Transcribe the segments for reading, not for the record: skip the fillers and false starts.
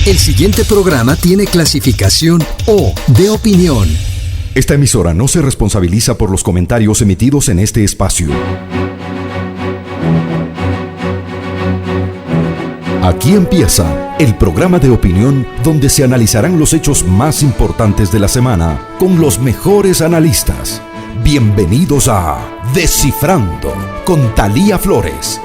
El siguiente programa tiene clasificación O de opinión. Esta emisora no se responsabiliza por los comentarios emitidos en este espacio. Aquí empieza el programa de opinión donde se analizarán los hechos más importantes de la semana con los mejores analistas. Bienvenidos a Descifrando con Thalía Flores.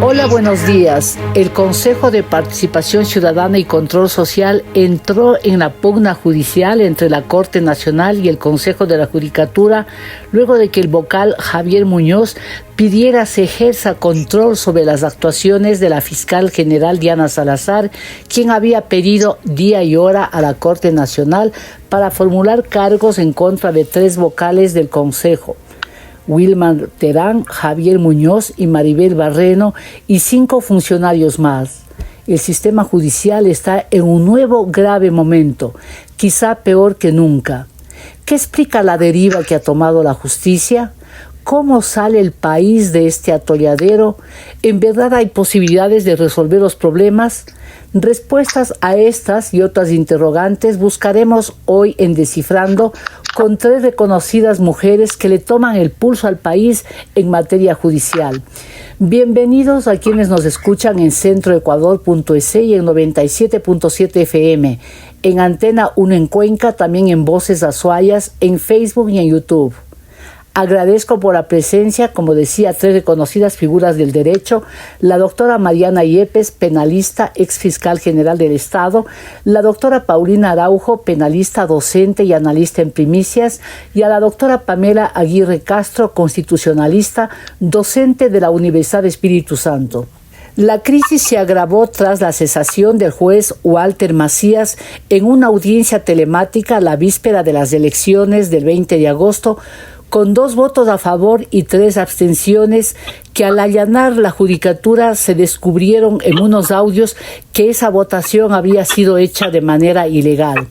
Hola, buenos días. El Consejo de Participación Ciudadana y Control Social entró en la pugna judicial entre la Corte Nacional y el Consejo de la Judicatura luego de que el vocal Javier Muñoz pidiera se ejerza control sobre las actuaciones de la fiscal general Diana Salazar, quien había pedido día y hora a la Corte Nacional para formular cargos en contra de 3 vocales del Consejo: Wilmar Terán, Javier Muñoz y Maribel Barreno, y 5 funcionarios más. El sistema judicial está en un nuevo grave momento, quizá peor que nunca. ¿Qué explica la deriva que ha tomado la justicia? ¿Cómo sale el país de este atolladero? ¿En verdad hay posibilidades de resolver los problemas? Respuestas a estas y otras interrogantes buscaremos hoy en Descifrando con 3 reconocidas mujeres que le toman el pulso al país en materia judicial. Bienvenidos a quienes nos escuchan en centroecuador.es y en 97.7 FM, en Antena 1 en Cuenca, también en Voces Azuayas, en Facebook y en YouTube. Agradezco por la presencia, como decía, 3 reconocidas figuras del derecho: la doctora Mariana Yepes, penalista, ex fiscal general del Estado; la doctora Paulina Araujo, penalista, docente y analista en primicias; y a la doctora Pamela Aguirre Castro, constitucionalista, docente de la Universidad Espíritu Santo. La crisis se agravó tras la cesación del juez Walter Macías en una audiencia telemática la víspera de las elecciones del 20 de agosto, con 2 votos a favor y 3 abstenciones, que al allanar la judicatura se descubrieron en unos audios que esa votación había sido hecha de manera ilegal.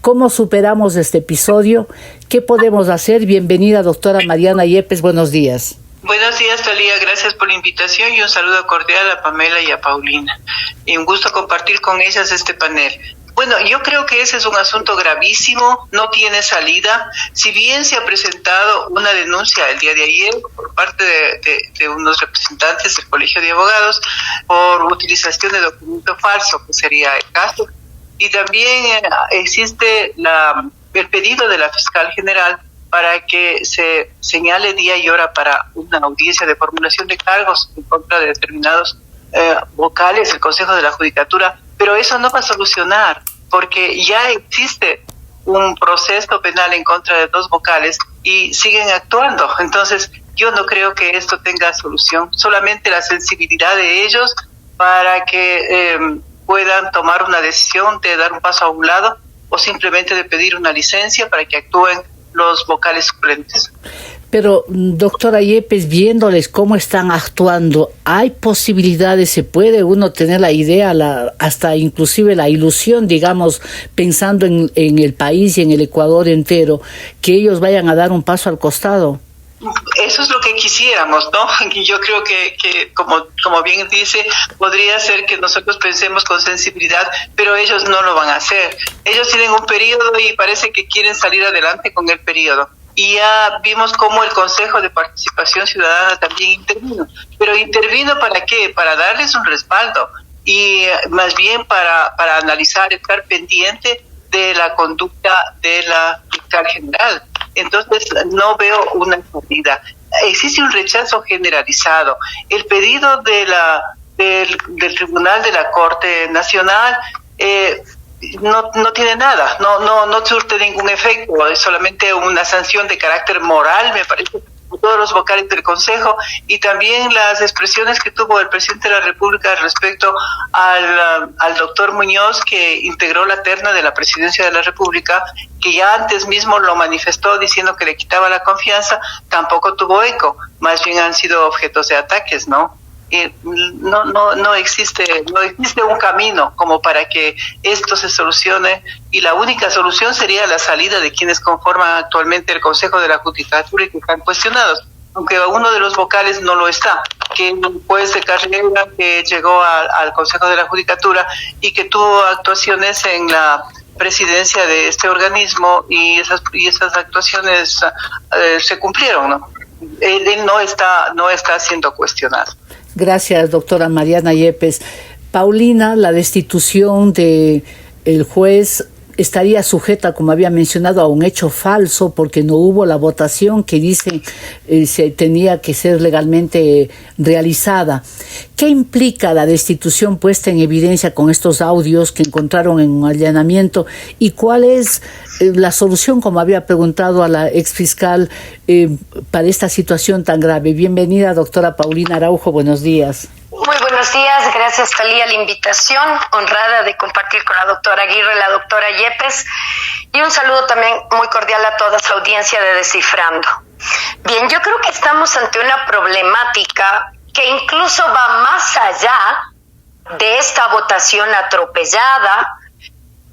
¿Cómo superamos este episodio? ¿Qué podemos hacer? Bienvenida, doctora Mariana Yepes, buenos días. Buenos días, Thalía, gracias por la invitación y un saludo cordial a Pamela y a Paulina. Y un gusto compartir con ellas este panel. Bueno, yo creo que ese es un asunto gravísimo, no tiene salida. Si bien se ha presentado una denuncia el día de ayer por parte de unos representantes del Colegio de Abogados por utilización de documento falso, que sería el caso, y también existe el pedido de la fiscal general para que se señale día y hora para una audiencia de formulación de cargos en contra de determinados vocales del Consejo de la Judicatura, pero eso no va a solucionar, porque ya existe un proceso penal en contra de 2 vocales y siguen actuando. Entonces, yo no creo que esto tenga solución, solamente la sensibilidad de ellos para que puedan tomar una decisión de dar un paso a un lado o simplemente de pedir una licencia para que actúen los vocales suplentes. Pero, doctora Yepes, viéndoles cómo están actuando, ¿hay posibilidades, se puede uno tener la idea, hasta inclusive la ilusión, digamos, pensando en el país y en el Ecuador entero, que ellos vayan a dar un paso al costado? Eso es lo que quisiéramos, ¿no? Y yo creo que como bien dice, podría ser que nosotros pensemos con sensibilidad, pero ellos no lo van a hacer. Ellos tienen un periodo y parece que quieren salir adelante con el periodo. Y ya vimos cómo el Consejo de Participación Ciudadana también intervino. ¿Pero intervino para qué? Para darles un respaldo y más bien para analizar, estar pendiente de la conducta de la fiscal general. Entonces no veo una salida. Existe un rechazo generalizado. El pedido del Tribunal de la Corte Nacional no tiene nada, no surte ningún efecto, es solamente una sanción de carácter moral, me parece, por todos los vocales del Consejo, y también las expresiones que tuvo el presidente de la República respecto al doctor Muñoz, que integró la terna de la presidencia de la República, que ya antes mismo lo manifestó diciendo que le quitaba la confianza, tampoco tuvo eco, más bien han sido objetos de ataques, ¿no? No existe un camino como para que esto se solucione, y la única solución sería la salida de quienes conforman actualmente el Consejo de la Judicatura y que están cuestionados, aunque uno de los vocales no lo está. que un juez de carrera que llegó al Consejo de la Judicatura y que tuvo actuaciones en la presidencia de este organismo, y esas actuaciones se cumplieron, ¿no? Él no está siendo cuestionado. Gracias, doctora Mariana Yepes. Paulina, la destitución de el juez estaría sujeta, como había mencionado, a un hecho falso porque no hubo la votación que dice se tenía que ser legalmente realizada. ¿Qué implica la destitución puesta en evidencia con estos audios que encontraron en un allanamiento? ¿Y cuál es la solución, como había preguntado a la exfiscal, para esta situación tan grave? Bienvenida, doctora Paulina Araujo, buenos días. Muy buenos días, gracias Talía la invitación, honrada de compartir con la doctora Aguirre, la doctora Yepes, y un saludo también muy cordial a toda su audiencia de Descifrando. Bien, yo creo que estamos ante una problemática que incluso va más allá de esta votación atropellada,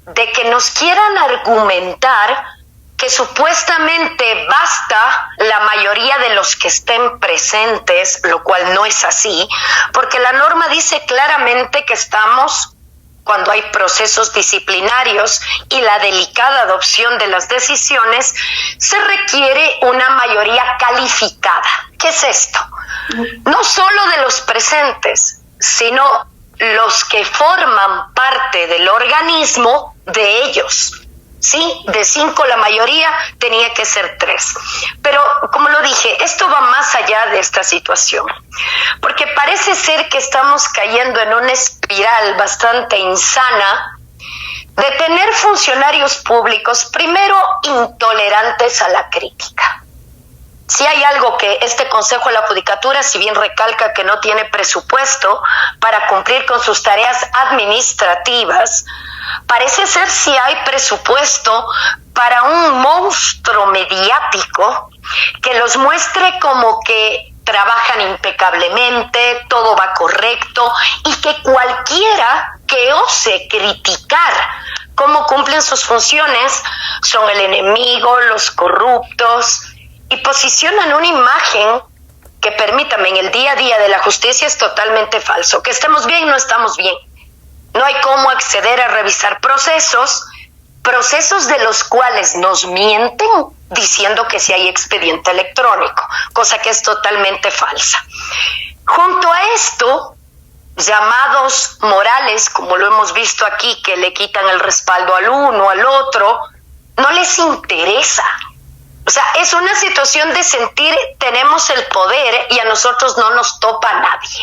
de que nos quieran argumentar que supuestamente basta la mayoría de los que estén presentes, lo cual no es así, porque la norma dice claramente que estamos cuando hay procesos disciplinarios y la delicada adopción de las decisiones, se requiere una mayoría calificada. ¿Qué es esto? No solo de los presentes, sino los que forman parte del organismo de ellos. Sí, de 5 la mayoría, tenía que ser 3. Pero, como lo dije, esto va más allá de esta situación, porque parece ser que estamos cayendo en una espiral bastante insana de tener funcionarios públicos, primero, intolerantes a la crítica. Si hay algo que este Consejo de la Judicatura, si bien recalca que no tiene presupuesto para cumplir con sus tareas administrativas, parece ser si hay presupuesto para un monstruo mediático que los muestre como que trabajan impecablemente, todo va correcto, y que cualquiera que ose criticar cómo cumplen sus funciones son el enemigo, los corruptos, y posicionan una imagen que, permítame, en el día a día de la justicia es totalmente falso. Que estemos bien, no estamos bien. No hay cómo acceder a revisar procesos de los cuales nos mienten diciendo que sí hay expediente electrónico, cosa que es totalmente falsa. Junto a esto, llamados morales, como lo hemos visto aquí, que le quitan el respaldo al uno, al otro, no les interesa. O sea, es una situación de sentir tenemos el poder y a nosotros no nos topa nadie.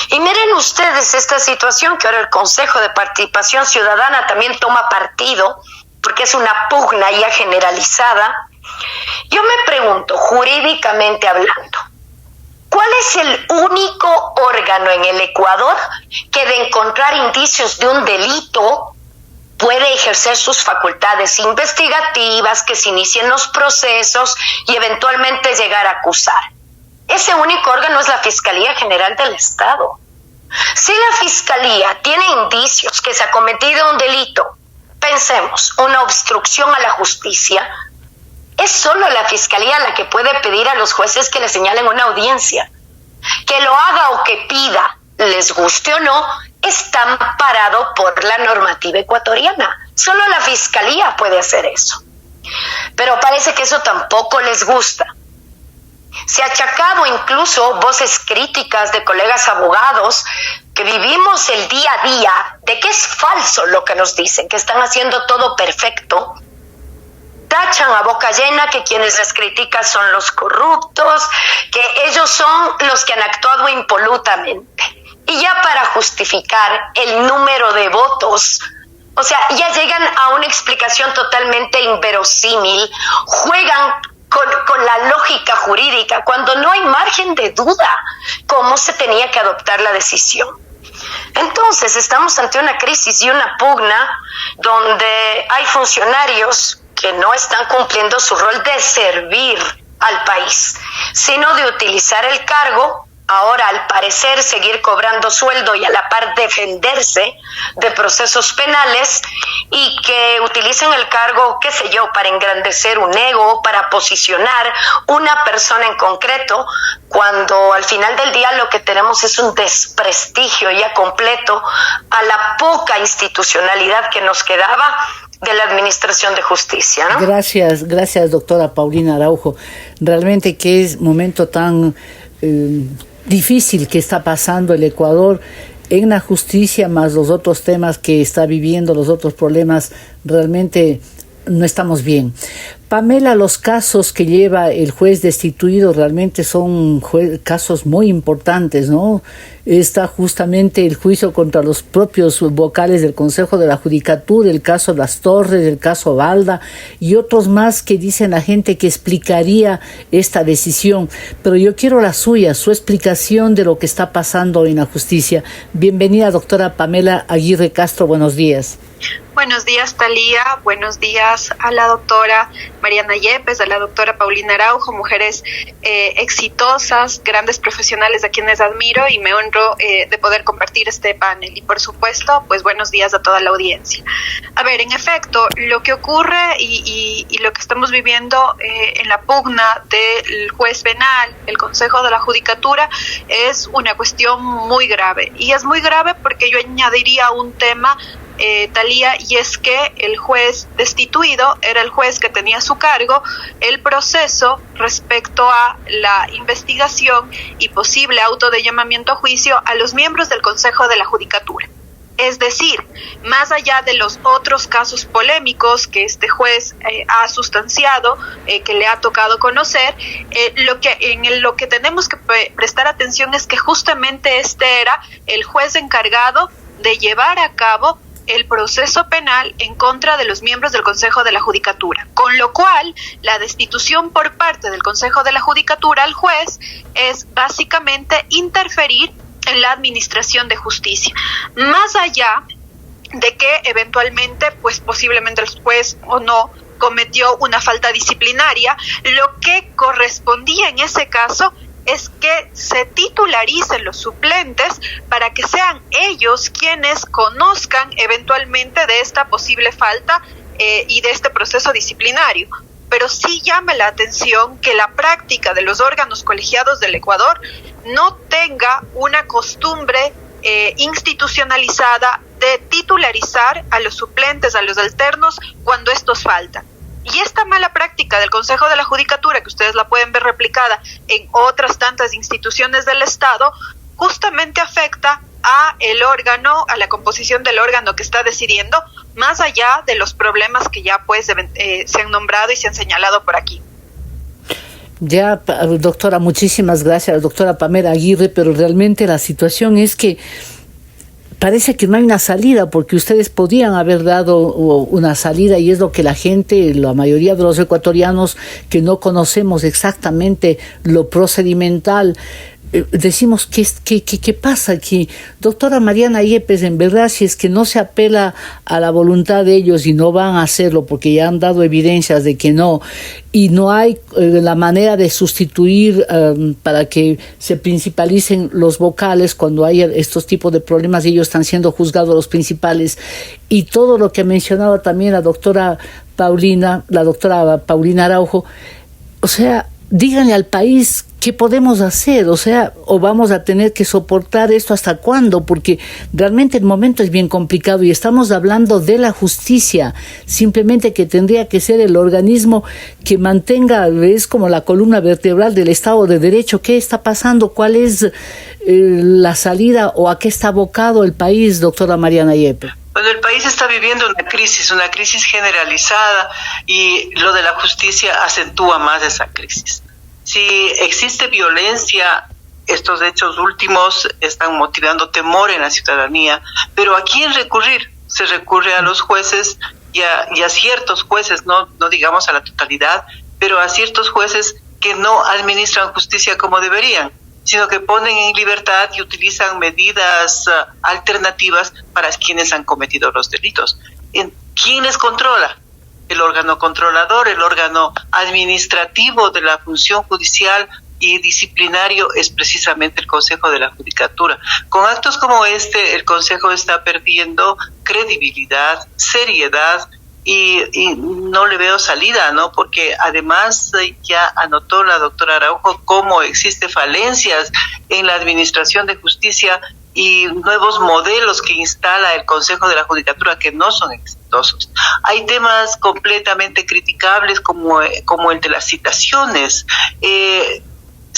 Y miren ustedes esta situación que ahora el Consejo de Participación Ciudadana también toma partido, porque es una pugna ya generalizada. Yo me pregunto, jurídicamente hablando, ¿cuál es el único órgano en el Ecuador que de encontrar indicios de un delito puede ejercer sus facultades investigativas, que se inicien los procesos y eventualmente llegar a acusar? Ese único órgano es la Fiscalía General del Estado. Si la Fiscalía tiene indicios que se ha cometido un delito, pensemos, una obstrucción a la justicia, es solo la Fiscalía la que puede pedir a los jueces que le señalen una audiencia. Que lo haga o que pida, les guste o no, está amparado por la normativa ecuatoriana. Solo la Fiscalía puede hacer eso. Pero parece que eso tampoco les gusta. Se ha achacado incluso voces críticas de colegas abogados que vivimos el día a día de que es falso lo que nos dicen, que están haciendo todo perfecto. Tachan a boca llena que quienes les critican son los corruptos, que ellos son los que han actuado impolutamente. Y ya para justificar el número de votos, o sea, ya llegan a una explicación totalmente inverosímil, juegan con la lógica jurídica cuando no hay margen de duda cómo se tenía que adoptar la decisión. Entonces estamos ante una crisis y una pugna donde hay funcionarios que no están cumpliendo su rol de servir al país, sino de utilizar el cargo ahora al parecer seguir cobrando sueldo y a la par defenderse de procesos penales y que utilicen el cargo, qué sé yo, para engrandecer un ego, para posicionar una persona en concreto, cuando al final del día lo que tenemos es un desprestigio ya completo a la poca institucionalidad que nos quedaba de la Administración de Justicia, ¿no? Gracias, doctora Paulina Araujo. Realmente que es momento tan difícil que está pasando el Ecuador en la justicia, más los otros temas que está viviendo, los otros problemas, realmente no estamos bien. Pamela, los casos que lleva el juez destituido realmente son casos muy importantes, ¿no? Está justamente el juicio contra los propios vocales del Consejo de la Judicatura, el caso Las Torres, el caso Balda y otros más que dicen la gente que explicaría esta decisión. Pero yo quiero la suya, su explicación de lo que está pasando en la justicia. Bienvenida, doctora Pamela Aguirre Castro, buenos días. Buenos días, Talía. Buenos días a la doctora Mariana Yepes, a la doctora Paulina Araujo, mujeres exitosas, grandes profesionales a quienes admiro y me honro de poder compartir este panel. Y por supuesto, pues buenos días a toda la audiencia. A ver, en efecto, lo que ocurre y lo que estamos viviendo en la pugna del juez penal, el Consejo de la Judicatura, es una cuestión muy grave. Y es muy grave porque yo añadiría un tema, Talía, y es que el juez destituido era el juez que tenía a su cargo el proceso respecto a la investigación y posible auto de llamamiento a juicio a los miembros del Consejo de la Judicatura. Es decir, más allá de los otros casos polémicos que este juez ha sustanciado, que le ha tocado conocer, lo que tenemos que prestar atención es que justamente este era el juez encargado de llevar a cabo el proceso penal en contra de los miembros del Consejo de la Judicatura, con lo cual la destitución por parte del Consejo de la Judicatura al juez es básicamente interferir en la administración de justicia, más allá de que eventualmente, pues posiblemente el juez o no cometió una falta disciplinaria. Lo que correspondía en ese caso es que se titularicen los suplentes para que sean ellos quienes conozcan eventualmente de esta posible falta y de este proceso disciplinario. Pero sí llama la atención que la práctica de los órganos colegiados del Ecuador no tenga una costumbre institucionalizada de titularizar a los suplentes, a los alternos, cuando estos faltan. Y esta mala práctica del Consejo de la Judicatura, que ustedes la pueden ver replicada en otras tantas instituciones del Estado, justamente afecta a el órgano, a la composición del órgano que está decidiendo, más allá de los problemas que ya pues se han nombrado y se han señalado por aquí. Ya, doctora, muchísimas gracias, doctora Pamela Aguirre, pero realmente la situación es que parece que no hay una salida, porque ustedes podían haber dado una salida y es lo que la gente, la mayoría de los ecuatorianos que no conocemos exactamente lo procedimental, decimos, ¿qué pasa aquí? Doctora Mariana Yepes, en verdad, si es que no se apela a la voluntad de ellos y no van a hacerlo porque ya han dado evidencias de que no, y no hay la manera de sustituir para que se principalicen los vocales cuando hay estos tipos de problemas y ellos están siendo juzgados los principales, y todo lo que ha mencionado también la doctora Paulina Araujo, o sea, díganle al país qué podemos hacer, o sea, o vamos a tener que soportar esto hasta cuándo, porque realmente el momento es bien complicado y estamos hablando de la justicia, simplemente que tendría que ser el organismo que mantenga, es como la columna vertebral del Estado de Derecho. ¿Qué está pasando? ¿Cuál es la salida o a qué está abocado el país, doctora Mariana Yepes? Bueno, el país está viviendo una crisis generalizada, y lo de la justicia acentúa más esa crisis. Si existe violencia, estos hechos últimos están motivando temor en la ciudadanía, pero ¿a quién recurrir? Se recurre a los jueces y a ciertos jueces, no digamos a la totalidad, pero a ciertos jueces que no administran justicia como deberían, sino que ponen en libertad y utilizan medidas alternativas para quienes han cometido los delitos. ¿Quién les controla? El órgano controlador, el órgano administrativo de la función judicial, y disciplinario es precisamente el Consejo de la Judicatura. Con actos como este, el Consejo está perdiendo credibilidad, seriedad, y no le veo salida, ¿no? Porque además ya anotó la doctora Araujo cómo existe falencias en la administración de justicia y nuevos modelos que instala el Consejo de la Judicatura que no son exitosos. Hay temas completamente criticables como el de las citaciones.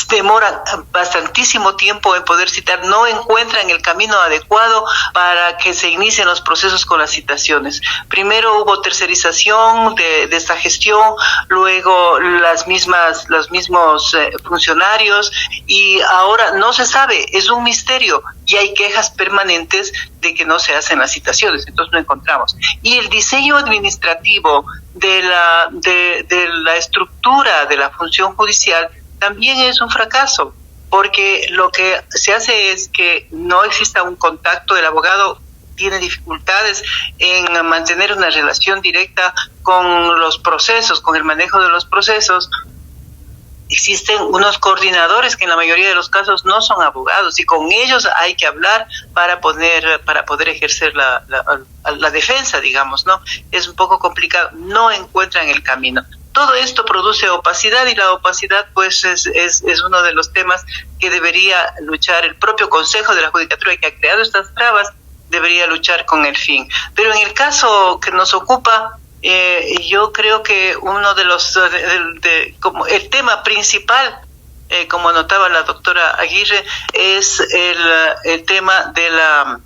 Demoran bastantísimo tiempo en poder citar, no encuentran el camino adecuado para que se inicien los procesos con las citaciones. Primero hubo tercerización de esta gestión, luego los mismos funcionarios, y ahora no se sabe, es un misterio, y hay quejas permanentes de que no se hacen las citaciones, entonces no encontramos. Y el diseño administrativo de la estructura de la función judicial también es un fracaso, porque lo que se hace es que no exista un contacto. El abogado tiene dificultades en mantener una relación directa con los procesos, con el manejo de los procesos. Existen unos coordinadores que en la mayoría de los casos no son abogados, y con ellos hay que hablar para poder ejercer la defensa, digamos, ¿no? Es un poco complicado, no encuentran el camino. Todo esto produce opacidad, y la opacidad pues es uno de los temas que debería luchar el propio Consejo de la Judicatura, que ha creado estas trabas, debería luchar con el fin. Pero en el caso que nos ocupa, yo creo que uno de los como el tema principal, como anotaba la doctora Aguirre, es el tema del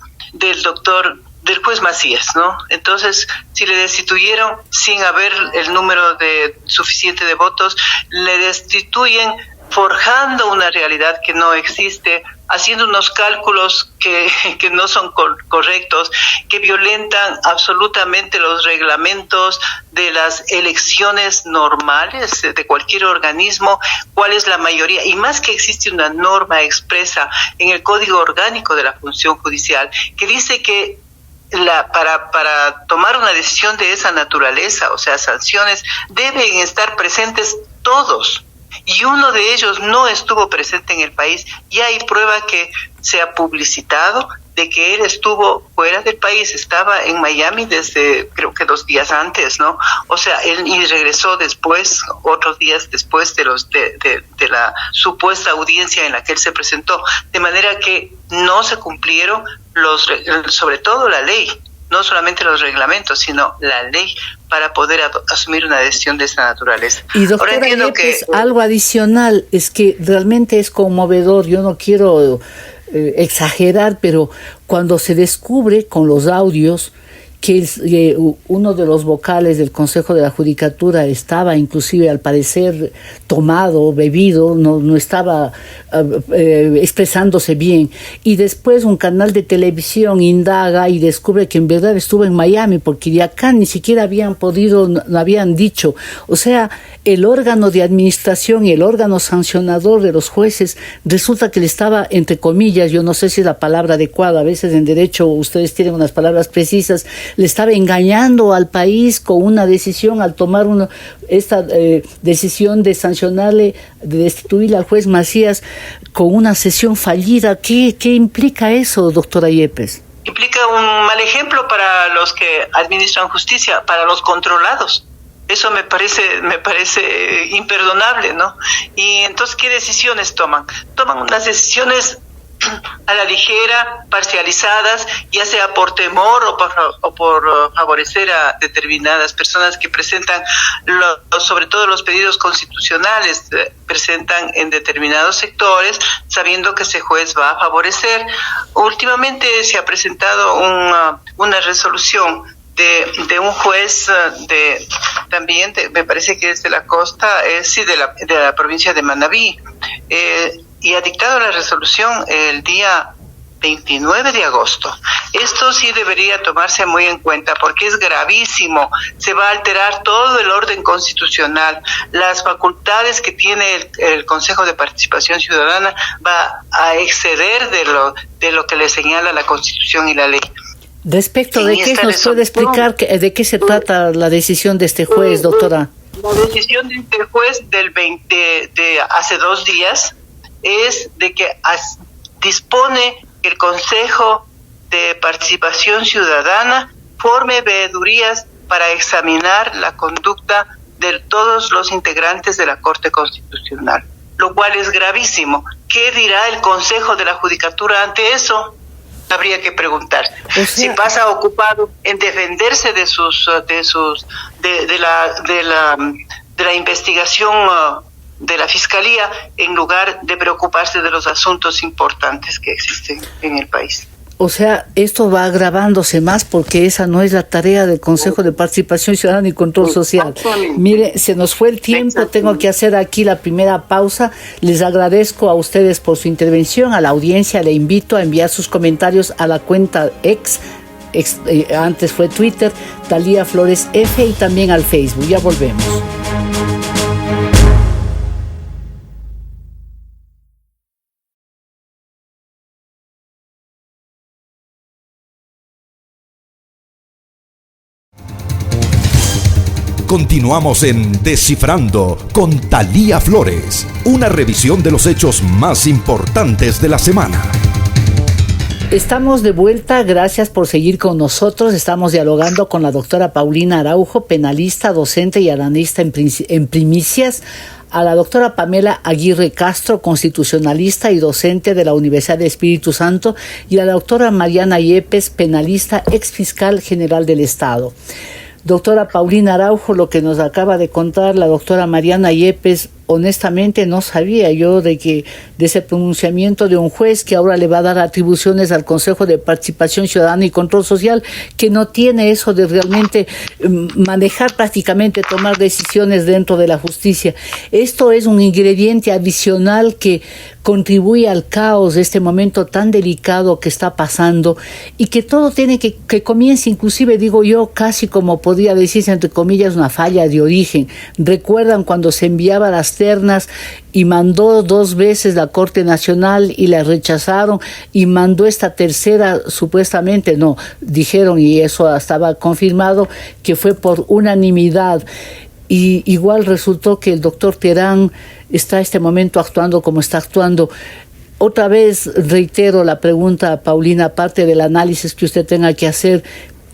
juez Macías, ¿no? Entonces, si le destituyeron sin haber el número suficiente de votos, le destituyen forjando una realidad que no existe, haciendo unos cálculos que no son correctos, que violentan absolutamente los reglamentos de las elecciones normales de cualquier organismo, cuál es la mayoría, y más que existe una norma expresa en el Código Orgánico de la Función Judicial que dice que para tomar una decisión de esa naturaleza, o sea, sanciones, deben estar presentes todos, y uno de ellos no estuvo presente en el país, y hay prueba que se ha publicitado de que él estuvo fuera del país, estaba en Miami desde creo que 2 días antes, ¿no? O sea, él y regresó después, otros días después de la supuesta audiencia en la que él se presentó, de manera que no se cumplieron sobre todo la ley, no solamente los reglamentos, sino la ley para poder asumir una decisión de esta naturaleza. Y doctora Yepes, algo adicional, es que realmente es conmovedor, yo no quiero exagerar, pero cuando se descubre con los audios que uno de los vocales del Consejo de la Judicatura estaba inclusive al parecer tomado, bebido, no estaba expresándose bien, y después un canal de televisión indaga y descubre que en verdad estuvo en Miami, porque de acá ni siquiera no habían dicho. O sea, el órgano de administración y el órgano sancionador de los jueces resulta que le estaba, entre comillas, yo no sé si es la palabra adecuada, a veces en derecho ustedes tienen unas palabras precisas, le estaba engañando al país con una decisión al tomar esta decisión de sancionarle, de destituirle al juez Macías con una sesión fallida. ¿Qué implica eso, doctora Yepes? Implica un mal ejemplo para los que administran justicia, para los controlados. Eso me parece imperdonable, ¿no? Y entonces, ¿qué decisiones toman? Toman unas decisiones a la ligera, parcializadas, ya sea por temor o por favorecer a determinadas personas que presentan, sobre todo los pedidos constitucionales, presentan en determinados sectores, sabiendo que ese juez va a favorecer. Últimamente se ha presentado una resolución de un juez me parece que es de la costa, de la provincia de Manabí, y ha dictado la resolución el día 29 de agosto. Esto sí debería tomarse muy en cuenta porque es gravísimo. Se va a alterar todo el orden constitucional. Las facultades que tiene el Consejo de Participación Ciudadana va a exceder de lo que le señala la Constitución y la ley. Respecto de qué, ¿nos puede explicar de qué se trata la decisión de este juez, doctora? La decisión de este juez de hace 2 días es de que dispone que el Consejo de Participación Ciudadana forme veedurías para examinar la conducta de todos los integrantes de la Corte Constitucional, lo cual es gravísimo. ¿Qué dirá el Consejo de la Judicatura ante eso? Habría que preguntarse. Si pasa ocupado en defenderse de la investigación de la Fiscalía, en lugar de preocuparse de los asuntos importantes que existen en el país. O sea, esto va agravándose más porque esa no es la tarea del Consejo de Participación Ciudadana y Control Social. Mire, se nos fue el tiempo, tengo que hacer aquí la primera pausa. Les agradezco a ustedes por su intervención, a la audiencia le invito a enviar sus comentarios a la cuenta antes fue Twitter, Talía Flores F, y también al Facebook. Ya volvemos. Continuamos en Descifrando con Talía Flores, una revisión de los hechos más importantes de la semana. Estamos de vuelta, gracias por seguir con nosotros. Estamos dialogando con la doctora Paulina Araujo, penalista, docente y analista en primicias, a la doctora Pamela Aguirre Castro, constitucionalista y docente de la Universidad de Espíritu Santo, y a la doctora Mariana Yepes, penalista, exfiscal general del Estado. Doctora Paulina Araujo, lo que nos acaba de contar la doctora Mariana Yepes, honestamente no sabía yo de ese pronunciamiento de un juez que ahora le va a dar atribuciones al Consejo de Participación Ciudadana y Control Social, que no tiene eso de realmente manejar, prácticamente tomar decisiones dentro de la justicia. Esto es un ingrediente adicional que contribuye al caos de este momento tan delicado que está pasando, y que todo tiene que comience, inclusive digo yo, casi como podría decirse entre comillas, una falla de origen. ¿Recuerdan cuando se enviaba las ternas y mandó 2 veces la Corte Nacional y la rechazaron, y mandó esta tercera, supuestamente no, dijeron, y eso estaba confirmado, que fue por unanimidad? Y igual resultó que el doctor Terán está este momento actuando como está actuando. Otra vez reitero la pregunta, Paulina, aparte del análisis que usted tenga que hacer,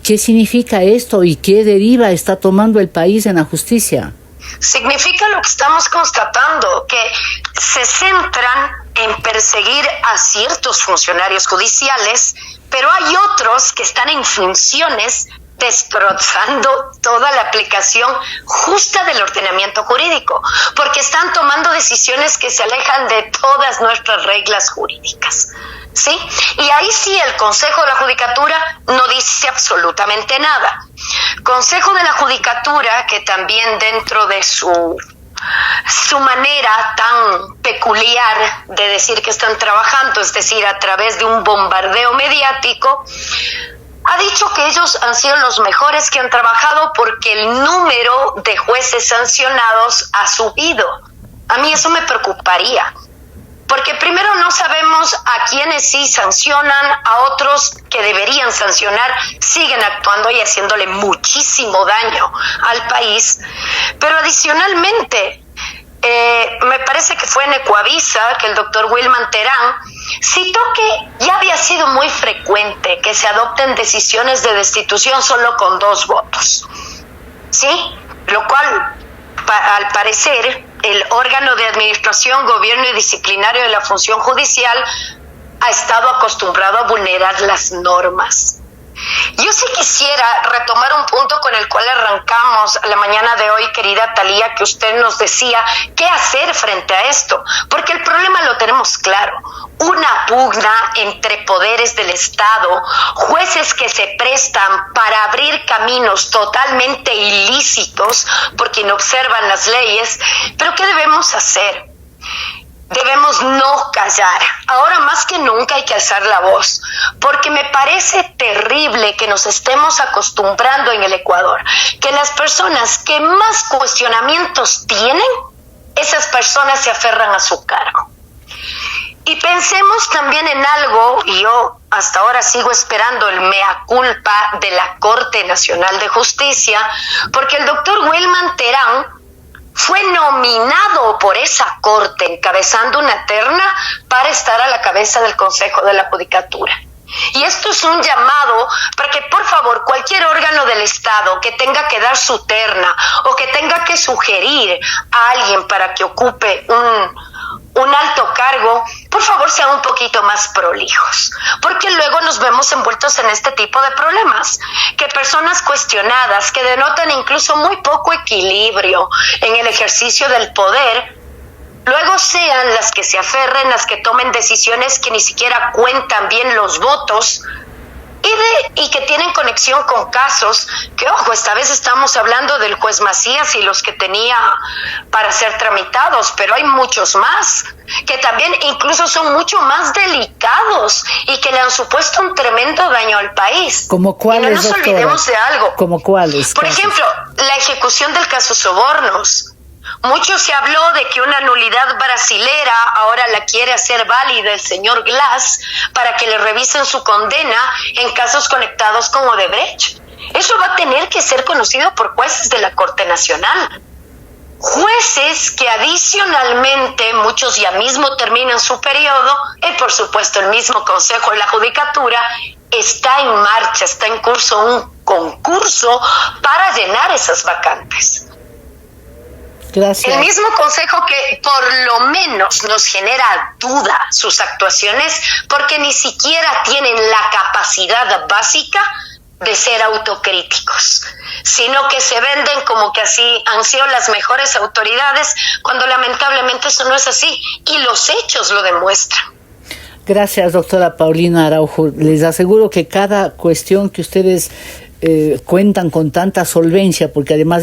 ¿qué significa esto y qué deriva está tomando el país en la justicia? Significa lo que estamos constatando, que se centran en perseguir a ciertos funcionarios judiciales, pero hay otros que están en funciones destrozando toda la aplicación justa del ordenamiento jurídico, porque están tomando decisiones que se alejan de todas nuestras reglas jurídicas, ¿sí? Y ahí sí el Consejo de la Judicatura no dice absolutamente nada. Consejo de la Judicatura, que también dentro de su manera tan peculiar de decir que están trabajando, es decir, a través de un bombardeo mediático, ha dicho que ellos han sido los mejores que han trabajado porque el número de jueces sancionados ha subido. A mí eso me preocuparía, porque primero no sabemos a quienes sí sancionan, a otros que deberían sancionar siguen actuando y haciéndole muchísimo daño al país. Pero adicionalmente, me parece que fue en Ecuavisa que el doctor Wilman Terán citó que ya había sido muy frecuente que se adopten decisiones de destitución solo con 2 votos, ¿sí? Lo cual, al parecer, el órgano de administración, gobierno y disciplinario de la función judicial ha estado acostumbrado a vulnerar las normas. Yo sí quisiera retomar un punto con el cual arrancamos la mañana de hoy, querida Talía, que usted nos decía qué hacer frente a esto, porque el problema lo tenemos claro: una pugna entre poderes del Estado, jueces que se prestan para abrir caminos totalmente ilícitos porque no observan las leyes. Pero ¿qué debemos hacer? Debemos no callar. Ahora más que nunca hay que alzar la voz, porque me parece terrible que nos estemos acostumbrando en el Ecuador que las personas que más cuestionamientos tienen, esas personas se aferran a su cargo. Y pensemos también en algo, y yo hasta ahora sigo esperando el mea culpa de la Corte Nacional de Justicia, porque el doctor Wilman Terán fue nominado por esa corte encabezando una terna para estar a la cabeza del Consejo de la Judicatura. Y esto es un llamado para que, por favor, cualquier órgano del Estado que tenga que dar su terna o que tenga que sugerir a alguien para que ocupe un alto cargo, por favor sean un poquito más prolijos, porque luego nos vemos envueltos en este tipo de problemas, que personas cuestionadas, que denotan incluso muy poco equilibrio en el ejercicio del poder, luego sean las que se aferren, las que tomen decisiones que ni siquiera cuentan bien los votos y que tienen conexión con casos que, ojo, esta vez estamos hablando del juez Macías y los que tenía para ser tramitados, pero hay muchos más que también incluso son mucho más delicados y que le han supuesto un tremendo daño al país. ¿Como cuáles, y no nos doctora? Olvidemos de algo. ¿Como cuáles? Por ejemplo, la ejecución del caso Sobornos. Mucho se habló de que una nulidad brasilera ahora la quiere hacer válida el señor Glass para que le revisen su condena en casos conectados con Odebrecht. Eso va a tener que ser conocido por jueces de la Corte Nacional. Jueces que adicionalmente, muchos ya mismo terminan su periodo, y por supuesto el mismo Consejo de la Judicatura está en marcha, está en curso un concurso para llenar esas vacantes. Gracias. El mismo consejo que por lo menos nos genera duda sus actuaciones, porque ni siquiera tienen la capacidad básica de ser autocríticos, sino que se venden como que así han sido las mejores autoridades, cuando lamentablemente eso no es así, y los hechos lo demuestran. Gracias, doctora Paulina Araujo. Les aseguro que cada cuestión que ustedes cuentan con tanta solvencia, porque además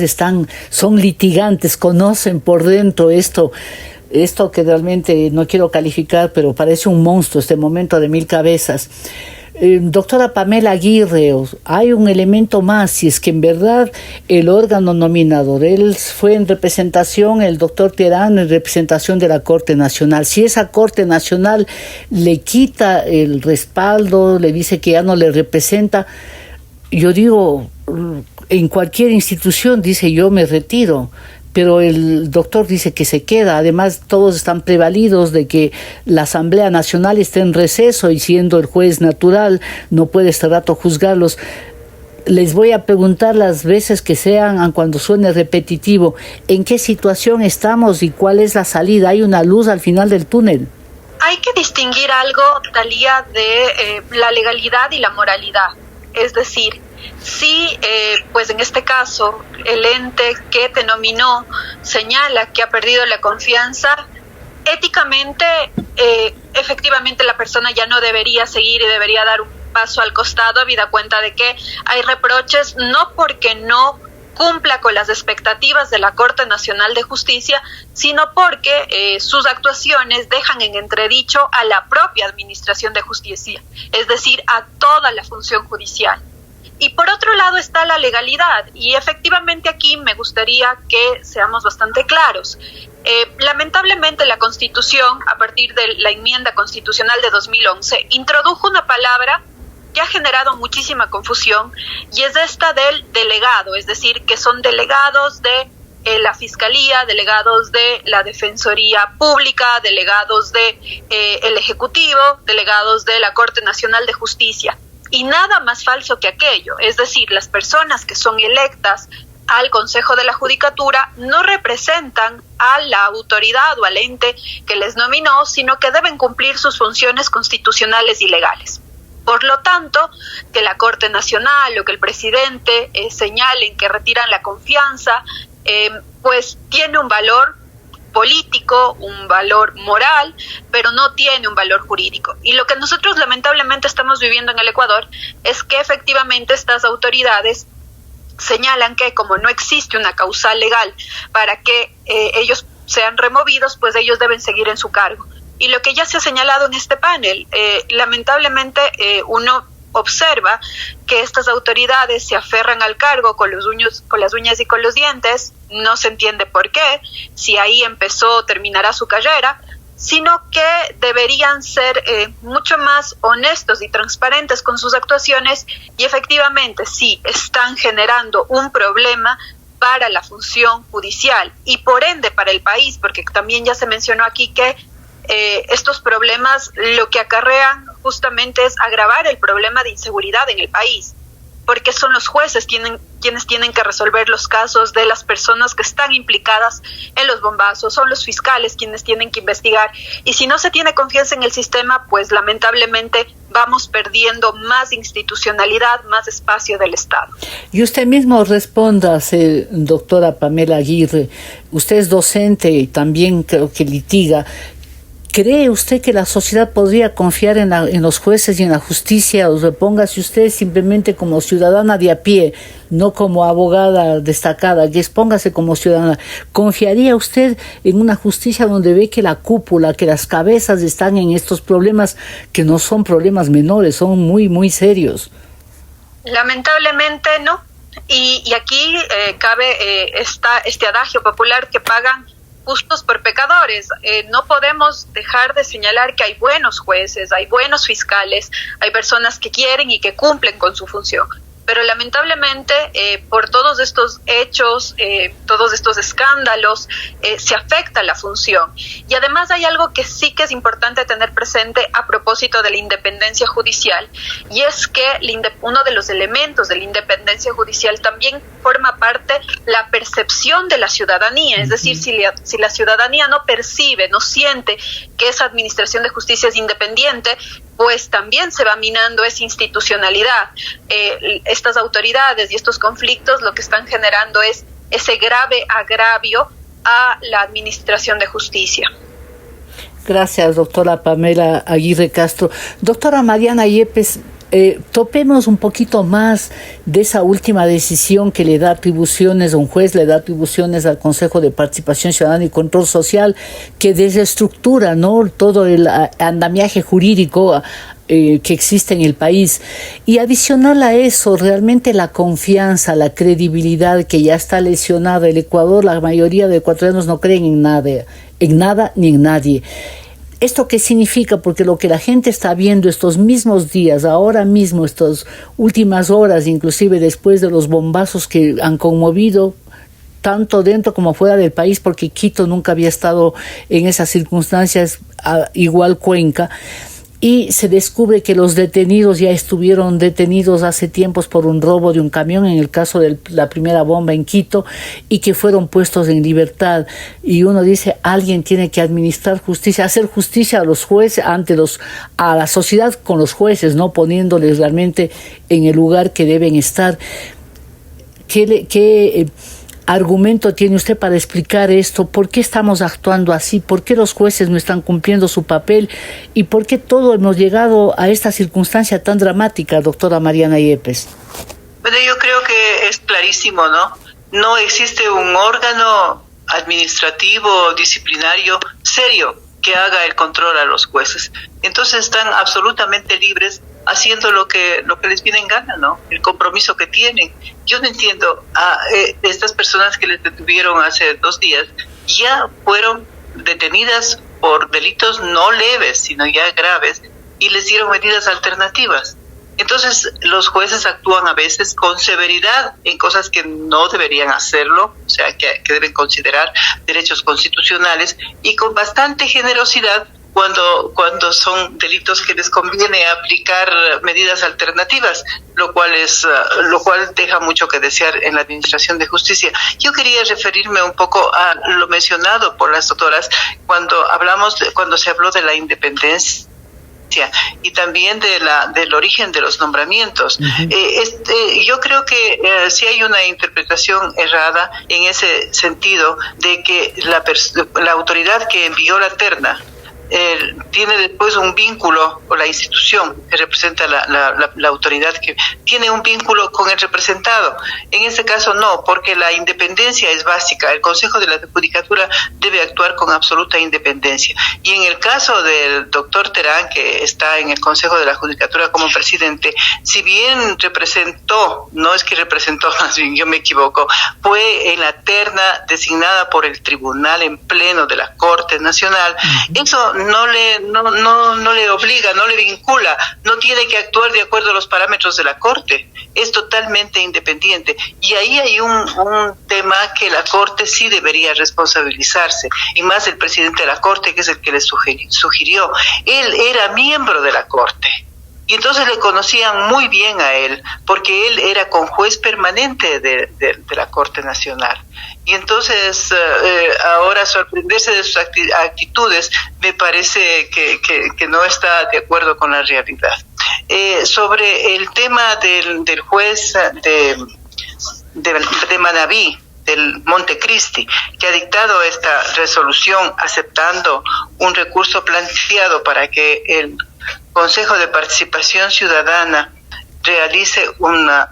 son litigantes, conocen por dentro esto que realmente no quiero calificar, pero parece un monstruo este momento de 1000 cabezas. Doctora Pamela Aguirre, hay un elemento más, si es que en verdad el órgano nominador, él fue en representación, el doctor Terán en representación de la Corte Nacional, si esa Corte Nacional le quita el respaldo, le dice que ya no le representa, yo digo, en cualquier institución dice yo me retiro, pero el doctor dice que se queda. Además, todos están prevalidos de que la Asamblea Nacional está en receso y siendo el juez natural no puede este rato juzgarlos. Les voy a preguntar las veces que sean, cuando suene repetitivo, ¿en qué situación estamos y cuál es la salida? ¿Hay una luz al final del túnel? Hay que distinguir algo, Talía, de la legalidad y la moralidad. Es decir, si pues en este caso el ente que te nominó señala que ha perdido la confianza, éticamente efectivamente la persona ya no debería seguir y debería dar un paso al costado, habida cuenta de que hay reproches, no porque no cumpla con las expectativas de la Corte Nacional de Justicia, sino porque sus actuaciones dejan en entredicho a la propia Administración de Justicia, es decir, a toda la función judicial. Y por otro lado está la legalidad, y efectivamente aquí me gustaría que seamos bastante claros. Lamentablemente la Constitución, a partir de la enmienda constitucional de 2011, introdujo una palabra que ha generado muchísima confusión, y es esta del delegado, es decir, que son delegados de la Fiscalía, delegados de la Defensoría Pública, delegados de el Ejecutivo, delegados de la Corte Nacional de Justicia. Y nada más falso que aquello, es decir, las personas que son electas al Consejo de la Judicatura no representan a la autoridad o al ente que les nominó, sino que deben cumplir sus funciones constitucionales y legales. Por lo tanto, que la Corte Nacional o que el presidente señalen que retiran la confianza, pues tiene un valor político, un valor moral, pero no tiene un valor jurídico. Y lo que nosotros lamentablemente estamos viviendo en el Ecuador es que efectivamente estas autoridades señalan que como no existe una causal legal para que ellos sean removidos, pues ellos deben seguir en su cargo. Y lo que ya se ha señalado en este panel, lamentablemente uno observa que estas autoridades se aferran al cargo con las uñas y con los dientes, no se entiende por qué, si ahí empezó o terminará su carrera, sino que deberían ser mucho más honestos y transparentes con sus actuaciones, y efectivamente si están generando un problema, para la función judicial y por ende para el país, porque también ya se mencionó aquí que estos problemas lo que acarrean justamente es agravar el problema de inseguridad en el país, porque son los jueces quienes tienen que resolver los casos de las personas que están implicadas en los bombazos, son los fiscales quienes tienen que investigar, y si no se tiene confianza en el sistema, pues lamentablemente vamos perdiendo más institucionalidad, más espacio del Estado. Y usted mismo responda, doctora Pamela Aguirre, usted es docente y también creo que litiga. ¿Cree usted que la sociedad podría confiar en los jueces y en la justicia? O repóngase usted simplemente como ciudadana de a pie, no como abogada destacada, que expóngase como ciudadana. ¿Confiaría usted en una justicia donde ve que la cúpula, que las cabezas están en estos problemas que no son problemas menores, son muy, muy serios? Lamentablemente no. Y aquí cabe este adagio popular que pagan justos por pecadores. No podemos dejar de señalar que hay buenos jueces, hay buenos fiscales, hay personas que quieren y que cumplen con su función. Pero lamentablemente por todos estos hechos, todos estos escándalos, se afecta la función. Y además hay algo que sí que es importante tener presente a propósito de la independencia judicial, y es que uno de los elementos de la independencia judicial también forma parte la percepción de la ciudadanía. Es decir, si la ciudadanía no percibe, no siente que esa administración de justicia es independiente, pues también se va minando esa institucionalidad. Estas autoridades y estos conflictos lo que están generando es ese grave agravio a la administración de justicia. Gracias, doctora Pamela Aguirre Castro. Doctora Mariana Yepes, topemos un poquito más de esa última decisión que le da atribuciones a un juez, le da atribuciones al Consejo de Participación Ciudadana y Control Social, que desestructura, ¿no?, todo el andamiaje jurídico que existe en el país. Y adicional a eso, realmente la confianza, la credibilidad que ya está lesionada. El Ecuador, la mayoría de ecuatorianos no creen en nada ni en nadie. ¿Esto qué significa? Porque lo que la gente está viendo estos mismos días, ahora mismo, estas últimas horas, inclusive después de los bombazos que han conmovido tanto dentro como fuera del país, porque Quito nunca había estado en esas circunstancias, igual Cuenca, y se descubre que los detenidos ya estuvieron detenidos hace tiempos por un robo de un camión, en el caso de la primera bomba en Quito, y que fueron puestos en libertad. Y uno dice, alguien tiene que administrar justicia, hacer justicia a los jueces, a la sociedad con los jueces, no poniéndoles realmente en el lugar que deben estar. ¿Qué argumento tiene usted para explicar esto? ¿Por qué estamos actuando así? ¿Por qué los jueces no están cumpliendo su papel? ¿Y por qué todos hemos llegado a esta circunstancia tan dramática, doctora Mariana Yepes? Bueno, yo creo que es clarísimo, ¿no? No existe un órgano administrativo, disciplinario, serio, que haga el control a los jueces. Entonces están absolutamente libres haciendo lo que les viene en gana, ¿no? El compromiso que tienen. Yo no entiendo a estas personas que les detuvieron hace 2 días, ya fueron detenidas por delitos no leves, sino ya graves, y les dieron medidas alternativas. Entonces los jueces actúan a veces con severidad en cosas que no deberían hacerlo, o sea, que deben considerar derechos constitucionales, y con bastante generosidad cuando son delitos que les conviene aplicar medidas alternativas, lo cual deja mucho que desear en la administración de justicia. Yo quería referirme un poco a lo mencionado por las doctoras cuando se habló de la independencia y también del origen de los nombramientos. Uh-huh. Yo creo que sí hay una interpretación errada en ese sentido, de que la autoridad que envió la terna tiene después un vínculo con la institución que representa la autoridad, que tiene un vínculo con el representado. En este caso no, porque la independencia es básica. El Consejo de la Judicatura debe actuar con absoluta independencia. Y en el caso del doctor Terán, que está en el Consejo de la Judicatura como presidente, si bien representó, más bien yo me equivoco, fue en la terna designada por el tribunal en pleno de la Corte Nacional, eso no le obliga, no le vincula, no tiene que actuar de acuerdo a los parámetros de la Corte, es totalmente independiente. Y ahí hay un tema que la Corte sí debería responsabilizarse, y más el presidente de la Corte, que es el que le sugirió. Él era miembro de la Corte. Y entonces le conocían muy bien a él, porque él era conjuez permanente de la Corte Nacional. Y entonces ahora sorprenderse de sus actitudes me parece que no está de acuerdo con la realidad. Sobre el tema del juez de Manabí, del Montecristi, que ha dictado esta resolución aceptando un recurso planteado para que el Consejo de Participación Ciudadana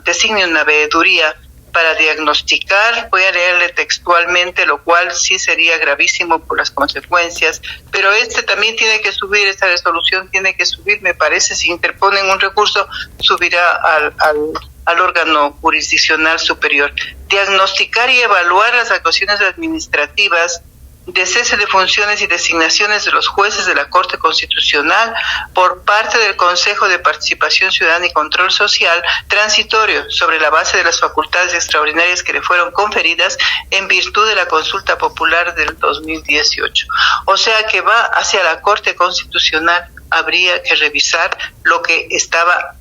designe una veeduría para diagnosticar, voy a leerle textualmente, lo cual sí sería gravísimo por las consecuencias, pero también tiene que subir, esta resolución tiene que subir, me parece, si interponen un recurso, subirá al órgano jurisdiccional superior. Diagnosticar y evaluar las actuaciones administrativas de cese de funciones y designaciones de los jueces de la Corte Constitucional por parte del Consejo de Participación Ciudadana y Control Social transitorio sobre la base de las facultades extraordinarias que le fueron conferidas en virtud de la consulta popular del 2018. O sea que va hacia la Corte Constitucional, habría que revisar lo que estaba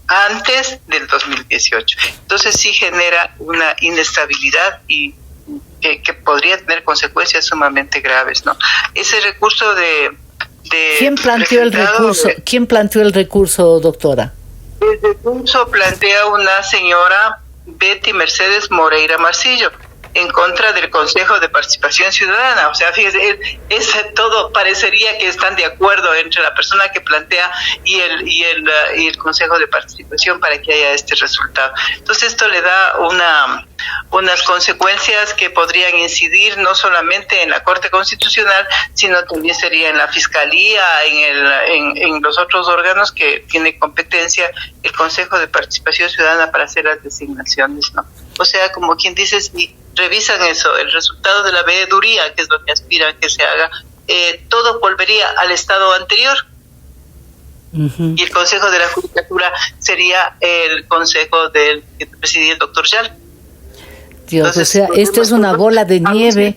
antes del 2018. Entonces sí genera una inestabilidad y que podría tener consecuencias sumamente graves, ¿no? Ese recurso ¿Quién planteó el recurso? ¿Quién planteó el recurso, doctora? El recurso plantea una señora Betty Mercedes Moreira Marcillo en contra del Consejo de Participación Ciudadana. O sea, fíjese, todo parecería que están de acuerdo entre la persona que plantea y el Consejo de Participación para que haya este resultado. Entonces esto le da unas consecuencias que podrían incidir no solamente en la Corte Constitucional, sino también sería en la Fiscalía, en los otros órganos que tiene competencia el Consejo de Participación Ciudadana para hacer las designaciones, ¿no? O sea, como quien dice, si revisan eso, el resultado de la veeduría, que es lo que aspiran que se haga, todo volvería al estado anterior. Uh-huh. Y el Consejo de la Judicatura sería el consejo que presidía el doctor Yal. Dios, entonces, o sea, esto es una bola de nieve.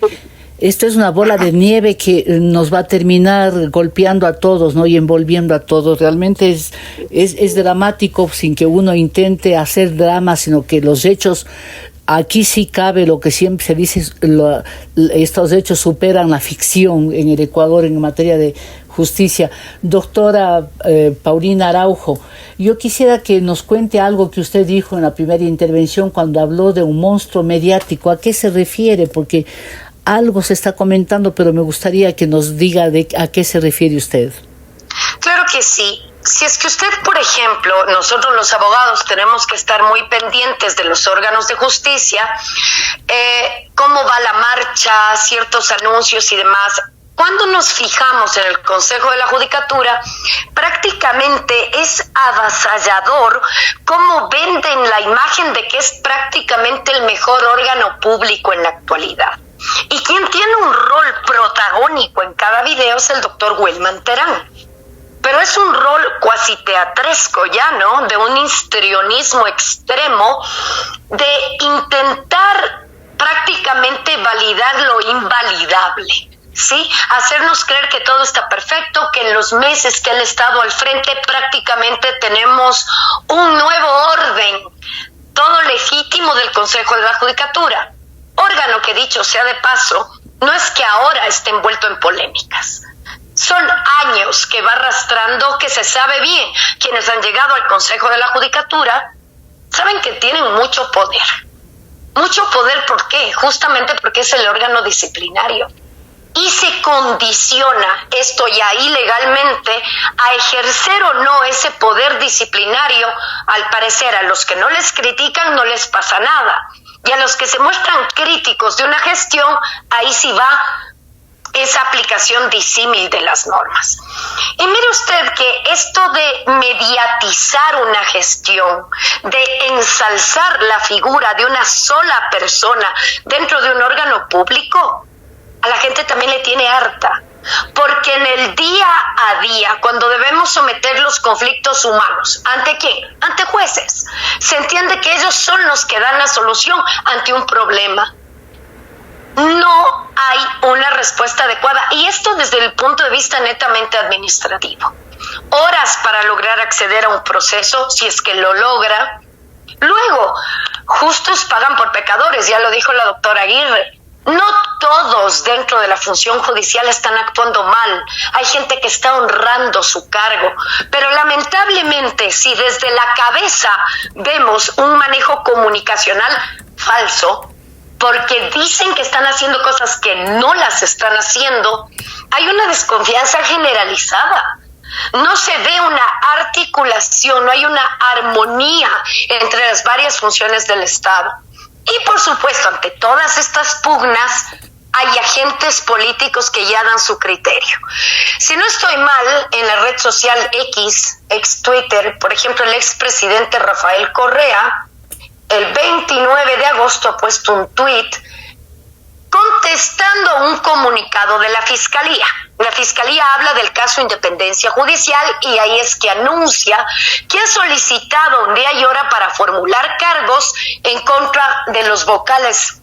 Esto es una bola de nieve que nos va a terminar golpeando a todos, ¿no? Y envolviendo a todos. Realmente es dramático, sin que uno intente hacer drama, sino que los hechos, aquí sí cabe lo que siempre se dice, estos hechos superan la ficción en el Ecuador en materia de justicia. Doctora Paulina Araujo, yo quisiera que nos cuente algo que usted dijo en la primera intervención cuando habló de un monstruo mediático. ¿A qué se refiere? Porque algo se está comentando, pero me gustaría que nos diga a qué se refiere usted. Claro que sí. Si es que usted, por ejemplo, nosotros los abogados tenemos que estar muy pendientes de los órganos de justicia, cómo va la marcha, ciertos anuncios y demás. Cuando nos fijamos en el Consejo de la Judicatura, prácticamente es avasallador cómo venden la imagen de que es prácticamente el mejor órgano público en la actualidad. Y quien tiene un rol protagónico en cada video es el doctor Wilman Terán. Pero es un rol cuasi teatresco ya, ¿no? De un histrionismo extremo, de intentar prácticamente validar lo invalidable, ¿sí? Hacernos creer que todo está perfecto, que en los meses que él ha estado al frente prácticamente tenemos un nuevo orden, todo legítimo del Consejo de la Judicatura. Órgano que, dicho sea de paso, no es que ahora esté envuelto en polémicas. Son años que va arrastrando, que se sabe bien. Quienes han llegado al Consejo de la Judicatura saben que tienen mucho poder. Mucho poder, ¿por qué? Justamente porque es el órgano disciplinario. Y se condiciona esto ya ilegalmente a ejercer o no ese poder disciplinario. Al parecer, a los que no les critican no les pasa nada. Y a los que se muestran críticos de una gestión, ahí sí va esa aplicación disímil de las normas. Y mire usted que esto de mediatizar una gestión, de ensalzar la figura de una sola persona dentro de un órgano público, a la gente también le tiene harta. porque en el día a día, cuando debemos someter los conflictos humanos, ¿ante quién? Ante jueces. Se entiende que ellos son los que dan la solución ante un problema. No hay una respuesta adecuada, y esto desde el punto de vista netamente administrativo. Horas para lograr acceder a un proceso, si es que lo logra. Luego, justos pagan por pecadores, ya lo dijo la doctora Aguirre. No todos dentro de la función judicial están actuando mal. Hay gente que está honrando su cargo. Pero lamentablemente, si desde la cabeza vemos un manejo comunicacional falso, porque dicen que están haciendo cosas que no las están haciendo, hay una desconfianza generalizada. No se ve una articulación, no hay una armonía entre las varias funciones del Estado. Y por supuesto, ante todas estas pugnas, hay agentes políticos que ya dan su criterio. Si no estoy mal, en la red social X, ex Twitter, por ejemplo, el expresidente Rafael Correa, el 29 de agosto ha puesto un tuit contestando un comunicado de la Fiscalía. La Fiscalía habla del caso Independencia Judicial y ahí es que anuncia que ha solicitado un día y hora para formular cargos en contra de los vocales,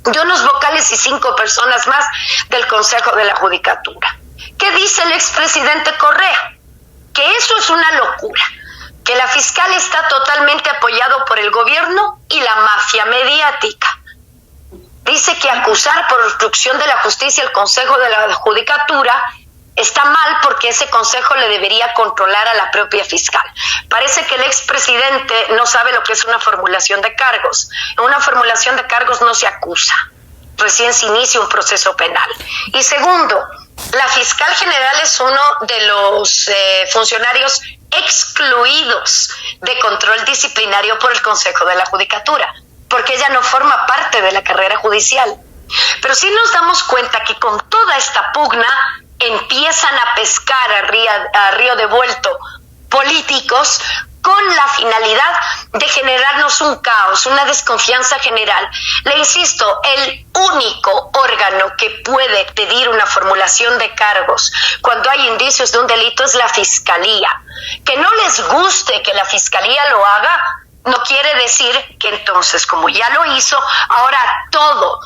de unos vocales y 5 personas más del Consejo de la Judicatura. ¿Qué dice el expresidente Correa? Que eso es una locura, que la fiscal está totalmente apoyado por el gobierno y la mafia mediática. Dice que acusar por obstrucción de la justicia al Consejo de la Judicatura está mal porque ese consejo le debería controlar a la propia fiscal. Parece que el expresidente no sabe lo que es una formulación de cargos. En una formulación de cargos no se acusa, recién se inicia un proceso penal. Y segundo, la fiscal general es uno de los funcionarios excluidos de control disciplinario por el Consejo de la Judicatura, porque ella no forma parte de la carrera judicial. Pero sí nos damos cuenta que con toda esta pugna empiezan a pescar a río devuelto políticos con la finalidad de generarnos un caos, una desconfianza general. Le insisto, el único órgano que puede pedir una formulación de cargos cuando hay indicios de un delito es la Fiscalía. Que no les guste que la Fiscalía lo haga, no quiere decir que entonces, como ya lo hizo, ahora todo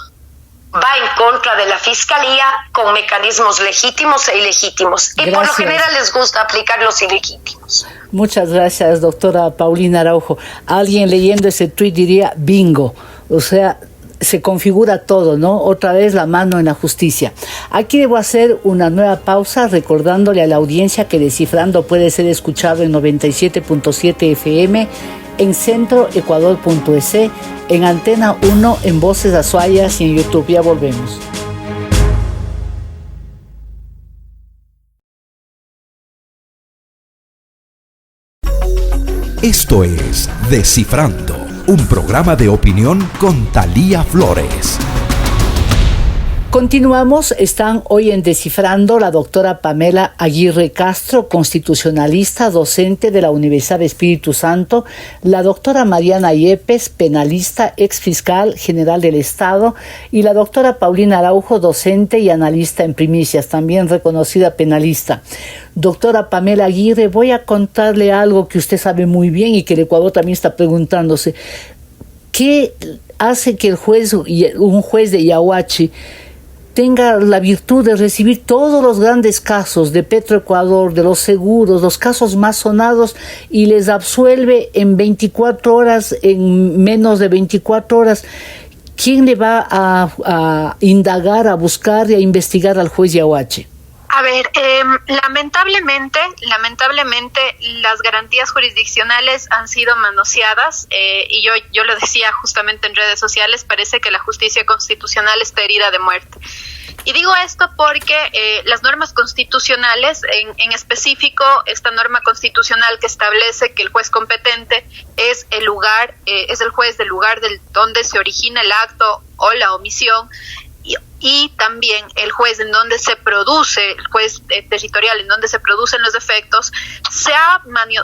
va en contra de la Fiscalía con mecanismos legítimos e ilegítimos. Y por lo general les gusta aplicar los ilegítimos. Muchas gracias, doctora Paulina Araujo. Alguien leyendo ese tuit diría bingo. O sea, se configura todo, ¿no? Otra vez la mano en la justicia. Aquí debo hacer una nueva pausa recordándole a la audiencia que Descifrando puede ser escuchado en 97.7 FM, en centroecuador.es, en Antena 1, en Voces Azuayas y en YouTube. Ya volvemos. Esto es Descifrando, un programa de opinión con Thalía Flores. Continuamos, están hoy en Descifrando la doctora Pamela Aguirre Castro, constitucionalista, docente de la Universidad de Espíritu Santo, la doctora Mariana Yepes, penalista, ex fiscal general del Estado, y la doctora Paulina Araujo, docente y analista en primicias, también reconocida penalista. Doctora Pamela Aguirre, voy a contarle algo que usted sabe muy bien y que el Ecuador también está preguntándose. ¿Qué hace que un juez de Yaguachi tenga la virtud de recibir todos los grandes casos de Petroecuador, de los seguros, los casos más sonados, y les absuelve en 24 horas, en menos de 24 horas? ¿Quién le va a indagar, a buscar y a investigar al juez Yaguachi? A ver, lamentablemente las garantías jurisdiccionales han sido manoseadas y yo lo decía justamente en redes sociales, parece que la justicia constitucional está herida de muerte. Y digo esto porque las normas constitucionales, en específico esta norma constitucional que establece que el juez competente es el juez del lugar donde se origina el acto o la omisión, y también el juez en donde se produce, el juez territorial en donde se producen los defectos, se ha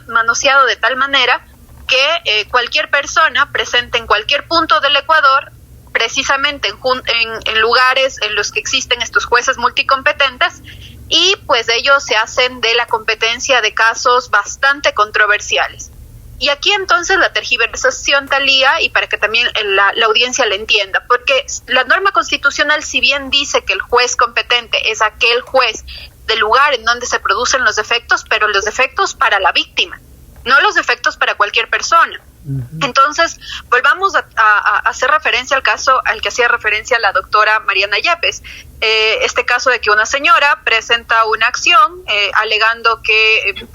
manoseado de tal manera que cualquier persona presente en cualquier punto del Ecuador, precisamente en lugares en los que existen estos jueces multicompetentes, y pues ellos se hacen de la competencia de casos bastante controversiales. Y aquí entonces la tergiversación, Thalía, y para que también la audiencia la entienda, porque la norma constitucional, si bien dice que el juez competente es aquel juez del lugar en donde se producen los defectos, pero los defectos para la víctima, no los defectos para cualquier persona. Entonces, volvamos a hacer referencia al caso al que hacía referencia la doctora Mariana Yepes. Este caso de que una señora presenta una acción alegando que,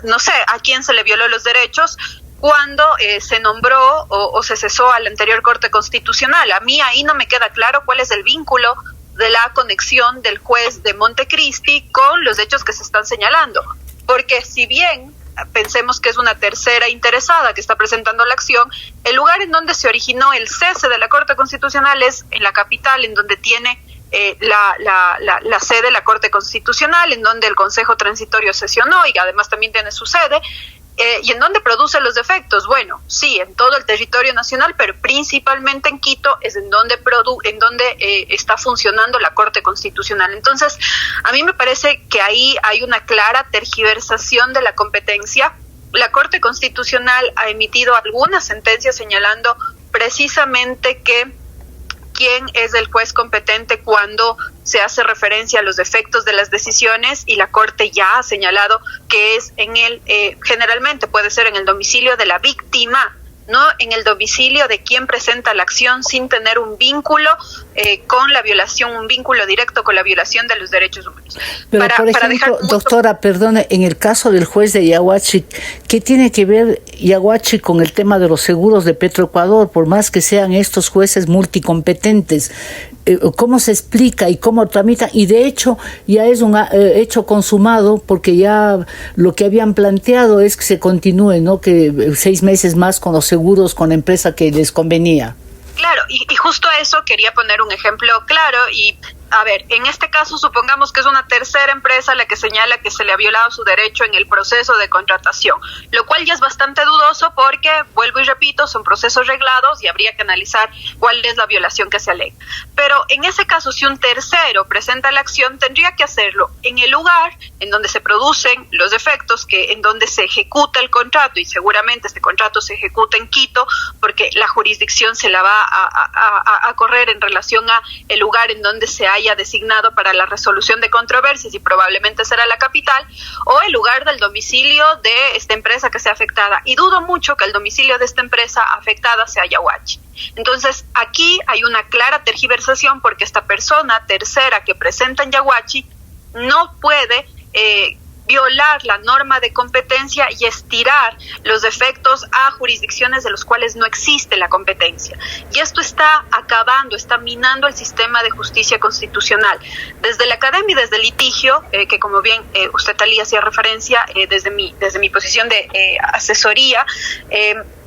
no sé, a quién se le violó los derechos cuando se nombró o se cesó a la anterior Corte Constitucional. A mí ahí no me queda claro cuál es el vínculo de la conexión del juez de Montecristi con los hechos que se están señalando. Porque si bien pensemos que es una tercera interesada que está presentando la acción, el lugar en donde se originó el cese de la Corte Constitucional es en la capital, en donde tiene la sede la Corte Constitucional, en donde el Consejo Transitorio sesionó y además también tiene su sede, y en donde produce los defectos. Bueno, sí, en todo el territorio nacional, pero principalmente en Quito es en donde está funcionando la Corte Constitucional. Entonces, a mí me parece que ahí hay una clara tergiversación de la competencia. La Corte Constitucional ha emitido algunas sentencias señalando precisamente que quién es el juez competente cuando se hace referencia a los defectos de las decisiones, y la Corte ya ha señalado que es generalmente puede ser en el domicilio de la víctima, no en el domicilio de quien presenta la acción, sin tener un vínculo con la violación, un vínculo directo con la violación de los derechos humanos. Pero, por ejemplo, doctora, perdone, en el caso del juez de Yaguachi, ¿qué tiene que ver Yaguachi con el tema de los seguros de Petroecuador, por más que sean estos jueces multicompetentes? ¿Cómo se explica y cómo tramitan? Y de hecho ya es un hecho consumado, porque ya lo que habían planteado es que se continúe, ¿no? Que 6 meses más con los seguros con la empresa que les convenía. Claro, y justo a eso quería poner un ejemplo claro. Y a ver, en este caso supongamos que es una tercera empresa la que señala que se le ha violado su derecho en el proceso de contratación, lo cual ya es bastante dudoso porque, vuelvo y repito, son procesos reglados y habría que analizar cuál es la violación que se alega. Pero en ese caso, si un tercero presenta la acción, tendría que hacerlo en el lugar en donde se producen los defectos, en donde se ejecuta el contrato, y seguramente este contrato se ejecuta en Quito porque la jurisdicción se la va a correr en relación a el lugar en donde se haya designado para la resolución de controversias, y probablemente será la capital, o el lugar del domicilio de esta empresa que sea afectada. Y dudo mucho que el domicilio de esta empresa afectada sea Yaguachi. Entonces, aquí hay una clara tergiversación, porque esta persona tercera que presenta en Yaguachi no puede violar la norma de competencia y estirar los defectos a jurisdicciones de los cuales no existe la competencia. Y esto está acabando, está minando el sistema de justicia constitucional. Desde la academia y desde el litigio, que como bien usted, Thalía, hacía referencia, desde mi posición de asesoría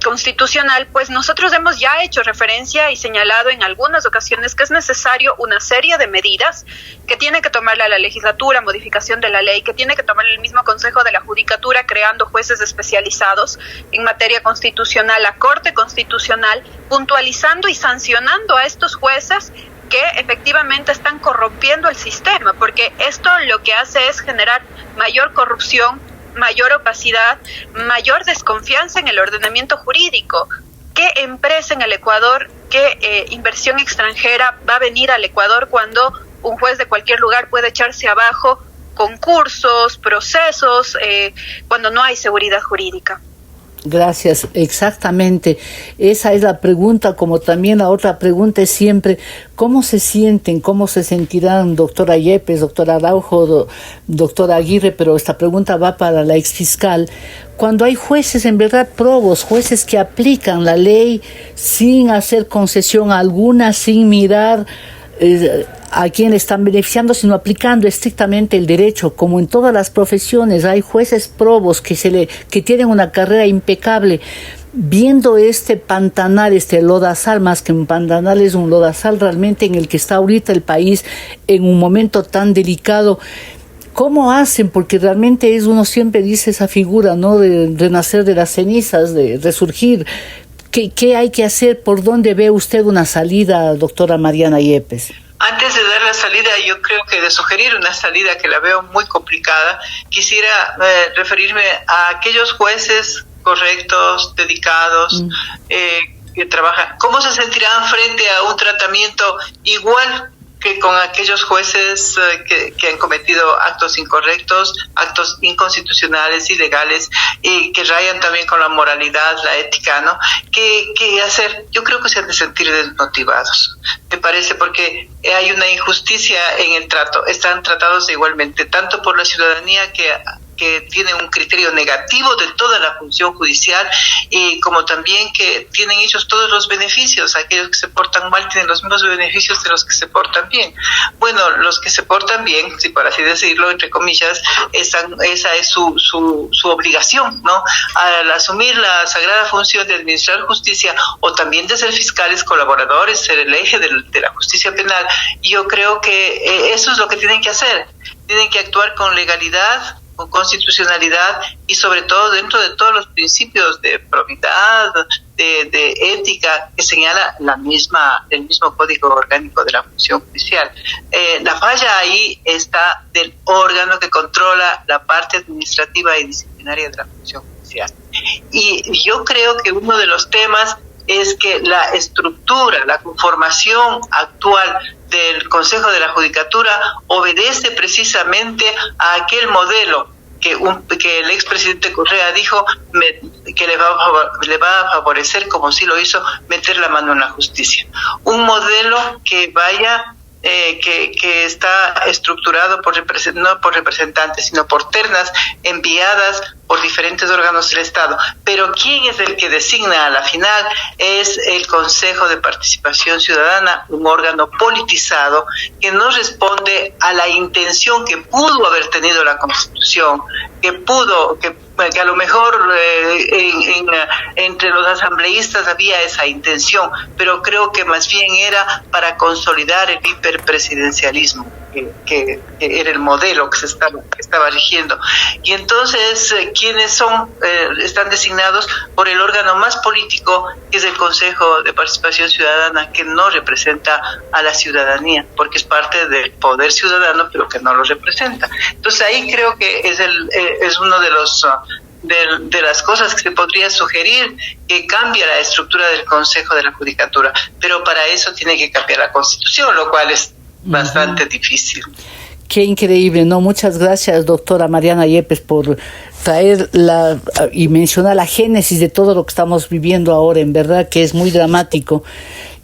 constitucional, pues nosotros hemos ya hecho referencia y señalado en algunas ocasiones que es necesario una serie de medidas que tiene que tomar la legislatura, modificación de la ley, que tiene que tomar el mismo Consejo de la Judicatura, creando jueces especializados en materia constitucional, la Corte Constitucional, puntualizando y sancionando a estos jueces que efectivamente están corrompiendo el sistema, porque esto lo que hace es generar mayor corrupción, mayor opacidad, mayor desconfianza en el ordenamiento jurídico. ¿Qué empresa en el Ecuador, qué inversión extranjera va a venir al Ecuador cuando un juez de cualquier lugar puede echarse abajo concursos, procesos, cuando no hay seguridad jurídica? Gracias, exactamente. Esa es la pregunta, como también la otra pregunta es siempre, ¿cómo se sienten, cómo se sentirán, doctora Yepes, doctora Araujo, doctora Aguirre? Pero esta pregunta va para la exfiscal. Cuando hay jueces en verdad probos, jueces que aplican la ley sin hacer concesión alguna, sin mirar a quién le están beneficiando, sino aplicando estrictamente el derecho, como en todas las profesiones, hay jueces probos que tienen una carrera impecable. Viendo este pantanal, este lodazal, más que un pantanal, es un lodazal realmente en el que está ahorita el país en un momento tan delicado, ¿cómo hacen? Porque realmente uno siempre dice esa figura, ¿no? De renacer de las cenizas, de resurgir. ¿Qué hay que hacer? ¿Por dónde ve usted una salida, doctora Mariana Yepes? Antes de dar la salida, yo creo que de sugerir una salida que la veo muy complicada, quisiera referirme a aquellos jueces correctos, dedicados, que trabajan. ¿Cómo se sentirán frente a un tratamiento igual que con aquellos jueces que han cometido actos incorrectos, actos inconstitucionales, ilegales, y que rayan también con la moralidad, la ética, ¿no? ¿Qué hacer? Yo creo que se han de sentir desmotivados, me parece, porque hay una injusticia en el trato. Están tratados igualmente, tanto por la ciudadanía que tiene un criterio negativo de toda la función judicial, y como también que tienen ellos todos los beneficios. Aquellos que se portan mal tienen los mismos beneficios de los que se portan bien. Bueno, los que se portan bien, si por así decirlo, entre comillas, esa es su obligación, ¿no? Al asumir la sagrada función de administrar justicia, o también de ser fiscales colaboradores, ser el eje de la justicia penal, yo creo que eso es lo que tienen que hacer. Tienen que actuar con legalidad, con constitucionalidad, y sobre todo dentro de todos los principios de probidad, de ética que señala el mismo Código Orgánico de la Función Judicial. La falla ahí está del órgano que controla la parte administrativa y disciplinaria de la Función Judicial. Y yo creo que uno de los temas es que la estructura, la conformación actual del Consejo de la Judicatura obedece precisamente a aquel modelo que el expresidente Correa dijo que le va a favorecer, como sí lo hizo, meter la mano en la justicia. Un modelo que vaya que está estructurado no por representantes, sino por ternas enviadas por diferentes órganos del Estado. Pero ¿quién es el que designa a la final? Es el Consejo de Participación Ciudadana, un órgano politizado que no responde a la intención que pudo haber tenido la Constitución, que a lo mejor entre los asambleístas había esa intención, pero creo que más bien era para consolidar el hiperpresidencialismo, que era el modelo que estaba rigiendo. Y entonces, ¿quiénes están designados por el órgano más político, que es el Consejo de Participación Ciudadana, que no representa a la ciudadanía, porque es parte del poder ciudadano, pero que no lo representa? Entonces ahí creo que es uno de las cosas que se podría sugerir, que cambie la estructura del Consejo de la Judicatura, pero para eso tiene que cambiar la Constitución, lo cual es bastante difícil. Qué increíble, ¿no? Muchas gracias, doctora Mariana Yepes, por traer y mencionar la génesis de todo lo que estamos viviendo ahora. En verdad que es muy dramático.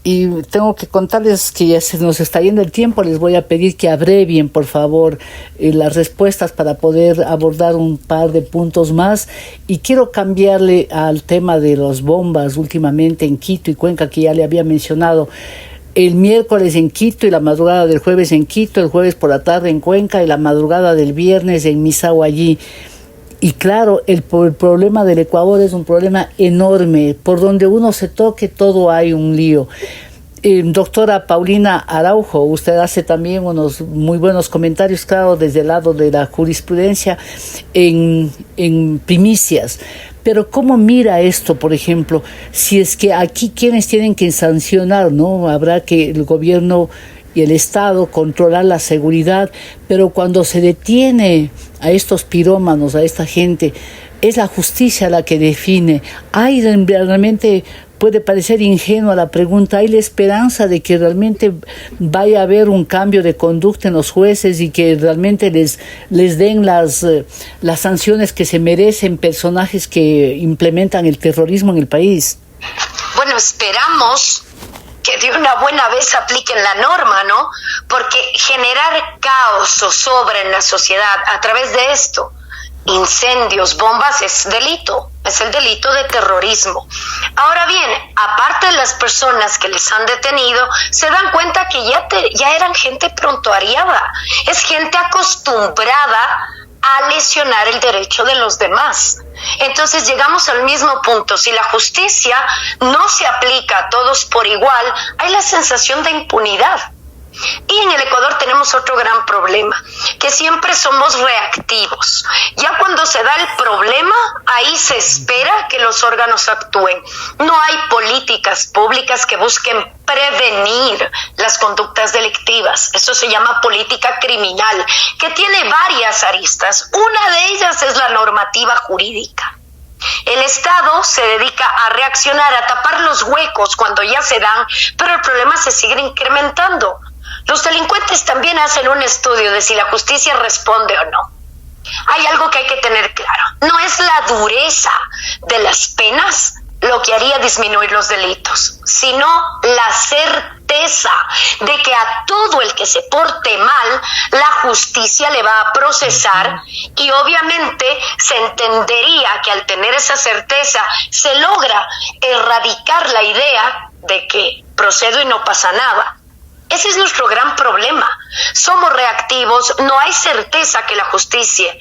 Y tengo que contarles que ya se nos está yendo el tiempo. Les voy a pedir que abrevien, por favor, las respuestas para poder abordar un par de puntos más. Y quiero cambiarle al tema de las bombas últimamente en Quito y Cuenca, que ya le había mencionado. El miércoles en Quito y la madrugada del jueves en Quito, el jueves por la tarde en Cuenca y la madrugada del viernes en Misahuallí. Y claro, el problema del Ecuador es un problema enorme. Por donde uno se toque, todo hay un lío. Doctora Paulina Araujo, usted hace también unos muy buenos comentarios, claro, desde el lado de la jurisprudencia en primicias. Pero ¿cómo mira esto, por ejemplo? Si es que aquí quienes tienen que sancionar, ¿no? Habrá que el gobierno y el Estado controlar la seguridad, pero cuando se detiene a estos pirómanos, a esta gente, es la justicia la que define. Hay realmente, puede parecer ingenua la pregunta, ¿hay la esperanza de que realmente vaya a haber un cambio de conducta en los jueces y que realmente les den las sanciones que se merecen personajes que implementan el terrorismo en el país? Bueno, esperamos que de una buena vez apliquen la norma, ¿no? Porque generar caos o sobra en la sociedad a través de esto, incendios, bombas, es delito, es el delito de terrorismo. Ahora bien, aparte de las personas que les han detenido, se dan cuenta que ya eran gente prontuariada, es gente acostumbrada a lesionar el derecho de los demás. Entonces llegamos al mismo punto. Si la justicia no se aplica a todos por igual, hay la sensación de impunidad. Y en el Ecuador tenemos otro gran problema, que siempre somos reactivos. Ya cuando se da el problema, ahí se espera que los órganos actúen. No hay políticas públicas que busquen prevenir las conductas delictivas. Eso se llama política criminal, que tiene varias aristas. Una de ellas es la normativa jurídica. El Estado se dedica a reaccionar, a tapar los huecos cuando ya se dan, pero el problema se sigue incrementando. Los delincuentes también hacen un estudio de si la justicia responde o no. Hay algo que hay que tener claro. No es la dureza de las penas lo que haría disminuir los delitos, sino la certeza de que a todo el que se porte mal, la justicia le va a procesar, y obviamente se entendería que al tener esa certeza se logra erradicar la idea de que procedo y no pasa nada. Ese es nuestro gran problema. Somos reactivos, no hay certeza que la justicia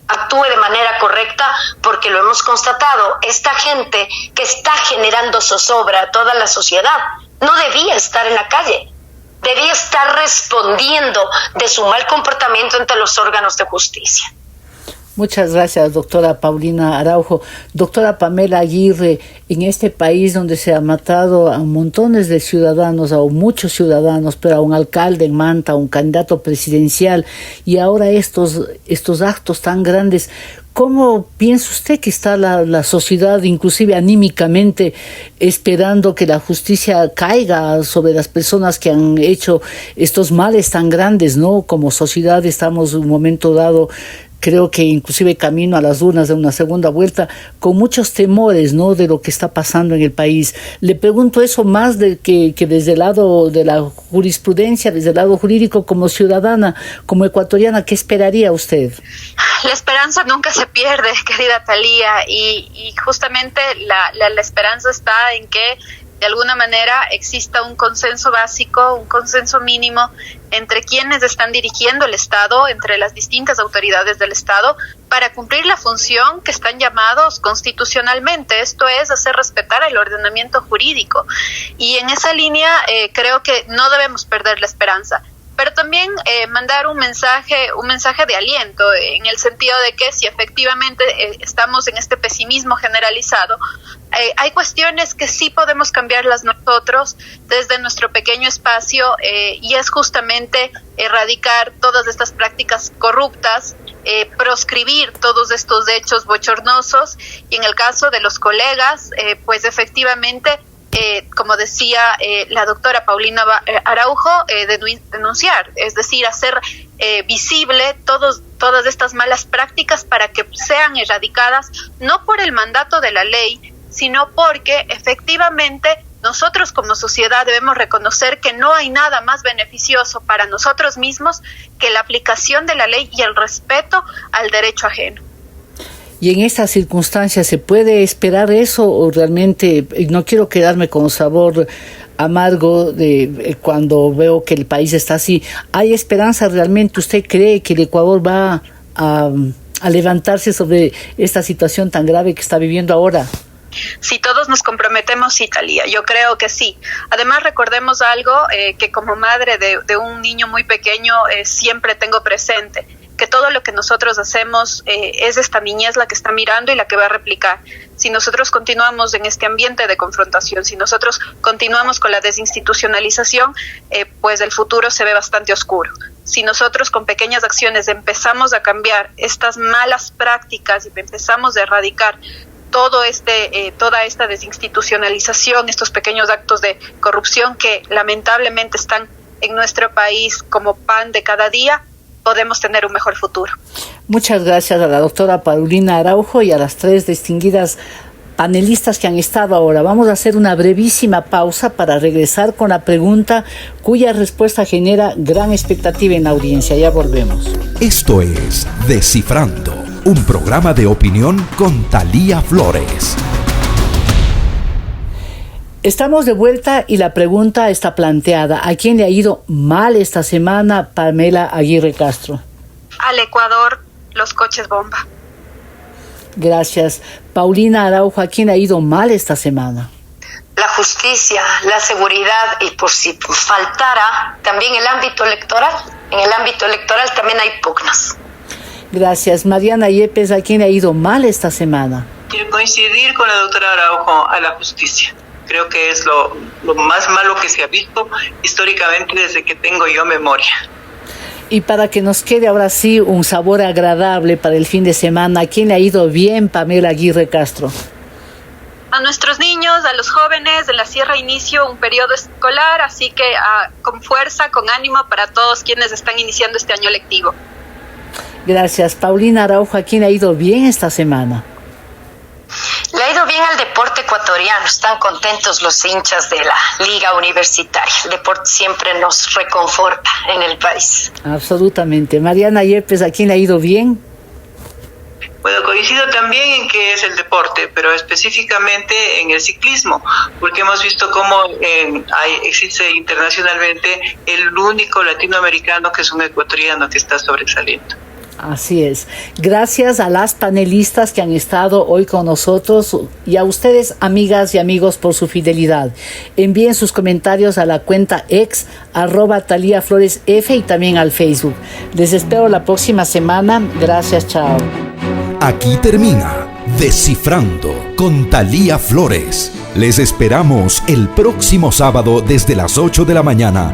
actúe de manera correcta, porque lo hemos constatado, esta gente que está generando zozobra a toda la sociedad no debía estar en la calle, debía estar respondiendo de su mal comportamiento ante los órganos de justicia. Muchas gracias, doctora Paulina Araujo. Doctora Pamela Aguirre, en este país donde se ha matado a montones de ciudadanos, a muchos ciudadanos, pero a un alcalde en Manta, a un candidato presidencial, y ahora estos actos tan grandes, ¿cómo piensa usted que está la sociedad, inclusive anímicamente, esperando que la justicia caiga sobre las personas que han hecho estos males tan grandes, ¿no? Como sociedad estamos en un momento dado, creo que inclusive camino a las urnas de una segunda vuelta, con muchos temores, ¿no?, de lo que está pasando en el país. Le pregunto eso más de que desde el lado de la jurisprudencia, desde el lado jurídico, como ciudadana, como ecuatoriana, ¿qué esperaría usted? La esperanza nunca se pierde, querida Thalía, y justamente la esperanza está en que de alguna manera exista un consenso básico, un consenso mínimo entre quienes están dirigiendo el Estado, entre las distintas autoridades del Estado, para cumplir la función que están llamados constitucionalmente, esto es, hacer respetar el ordenamiento jurídico. Y en esa línea creo que no debemos perder la esperanza, pero también mandar un mensaje de aliento, en el sentido de que si efectivamente estamos en este pesimismo generalizado, hay cuestiones que sí podemos cambiarlas nosotros desde nuestro pequeño espacio, y es justamente erradicar todas estas prácticas corruptas, proscribir todos estos hechos bochornosos, y en el caso de los colegas, pues efectivamente, como decía la doctora Paulina Araujo, denunciar, es decir, hacer visible todas estas malas prácticas para que sean erradicadas, no por el mandato de la ley, sino porque efectivamente nosotros como sociedad debemos reconocer que no hay nada más beneficioso para nosotros mismos que la aplicación de la ley y el respeto al derecho ajeno. Y en estas circunstancias, ¿se puede esperar eso o realmente, no quiero quedarme con sabor amargo de cuando veo que el país está así? ¿Hay esperanza realmente? ¿Usted cree que el Ecuador va a levantarse sobre esta situación tan grave que está viviendo ahora? Si todos nos comprometemos, sí, Thalía, yo creo que sí. Además, recordemos algo que como madre de un niño muy pequeño siempre tengo presente, que todo lo que nosotros hacemos es esta niñez la que está mirando y la que va a replicar. Si nosotros continuamos en este ambiente de confrontación, si nosotros continuamos con la desinstitucionalización, pues el futuro se ve bastante oscuro. Si nosotros con pequeñas acciones empezamos a cambiar estas malas prácticas y empezamos a erradicar toda esta desinstitucionalización, estos pequeños actos de corrupción que lamentablemente están en nuestro país como pan de cada día, podemos tener un mejor futuro. Muchas gracias a la doctora Paulina Araujo y a las 3 distinguidas panelistas que han estado ahora. Vamos a hacer una brevísima pausa para regresar con la pregunta cuya respuesta genera gran expectativa en la audiencia. Ya volvemos. Esto es Descifrando, un programa de opinión con Thalía Flores. Estamos de vuelta y la pregunta está planteada. ¿A quién le ha ido mal esta semana, Pamela Aguirre Castro? Al Ecuador, los coches bomba. Gracias. Paulina Araujo, ¿a quién le ha ido mal esta semana? la justicia, la seguridad y por si faltara también el ámbito electoral. En el ámbito electoral también hay pugnas. Gracias. Mariana Yepes, ¿a quién le ha ido mal esta semana? Quiero coincidir con la doctora Araujo, a la justicia. Creo que es lo más malo que se ha visto históricamente desde que tengo yo memoria. Y para que nos quede ahora sí un sabor agradable para el fin de semana, ¿a quién le ha ido bien, Pamela Aguirre Castro? A nuestros niños, a los jóvenes de la Sierra inicio un periodo escolar, así que con fuerza, con ánimo para todos quienes están iniciando este año lectivo. Gracias. Paulina Araujo, ¿a quién le ha ido bien esta semana? Le ha ido bien al deporte ecuatoriano, están contentos los hinchas de la Liga Universitaria. El deporte siempre nos reconforta en el país. Absolutamente. Mariana Yepes, ¿a quién le ha ido bien? Bueno, coincido también en que es el deporte, pero específicamente en el ciclismo, porque hemos visto cómo existe internacionalmente el único latinoamericano que es un ecuatoriano que está sobresaliendo. Así es. Gracias a las panelistas que han estado hoy con nosotros y a ustedes, amigas y amigos, por su fidelidad. Envíen sus comentarios a la cuenta ex @TaliaFloresF y también al Facebook. Les espero la próxima semana. Gracias, chao. Aquí termina Descifrando con Thalía Flores. Les esperamos el próximo sábado desde las 8 de la mañana.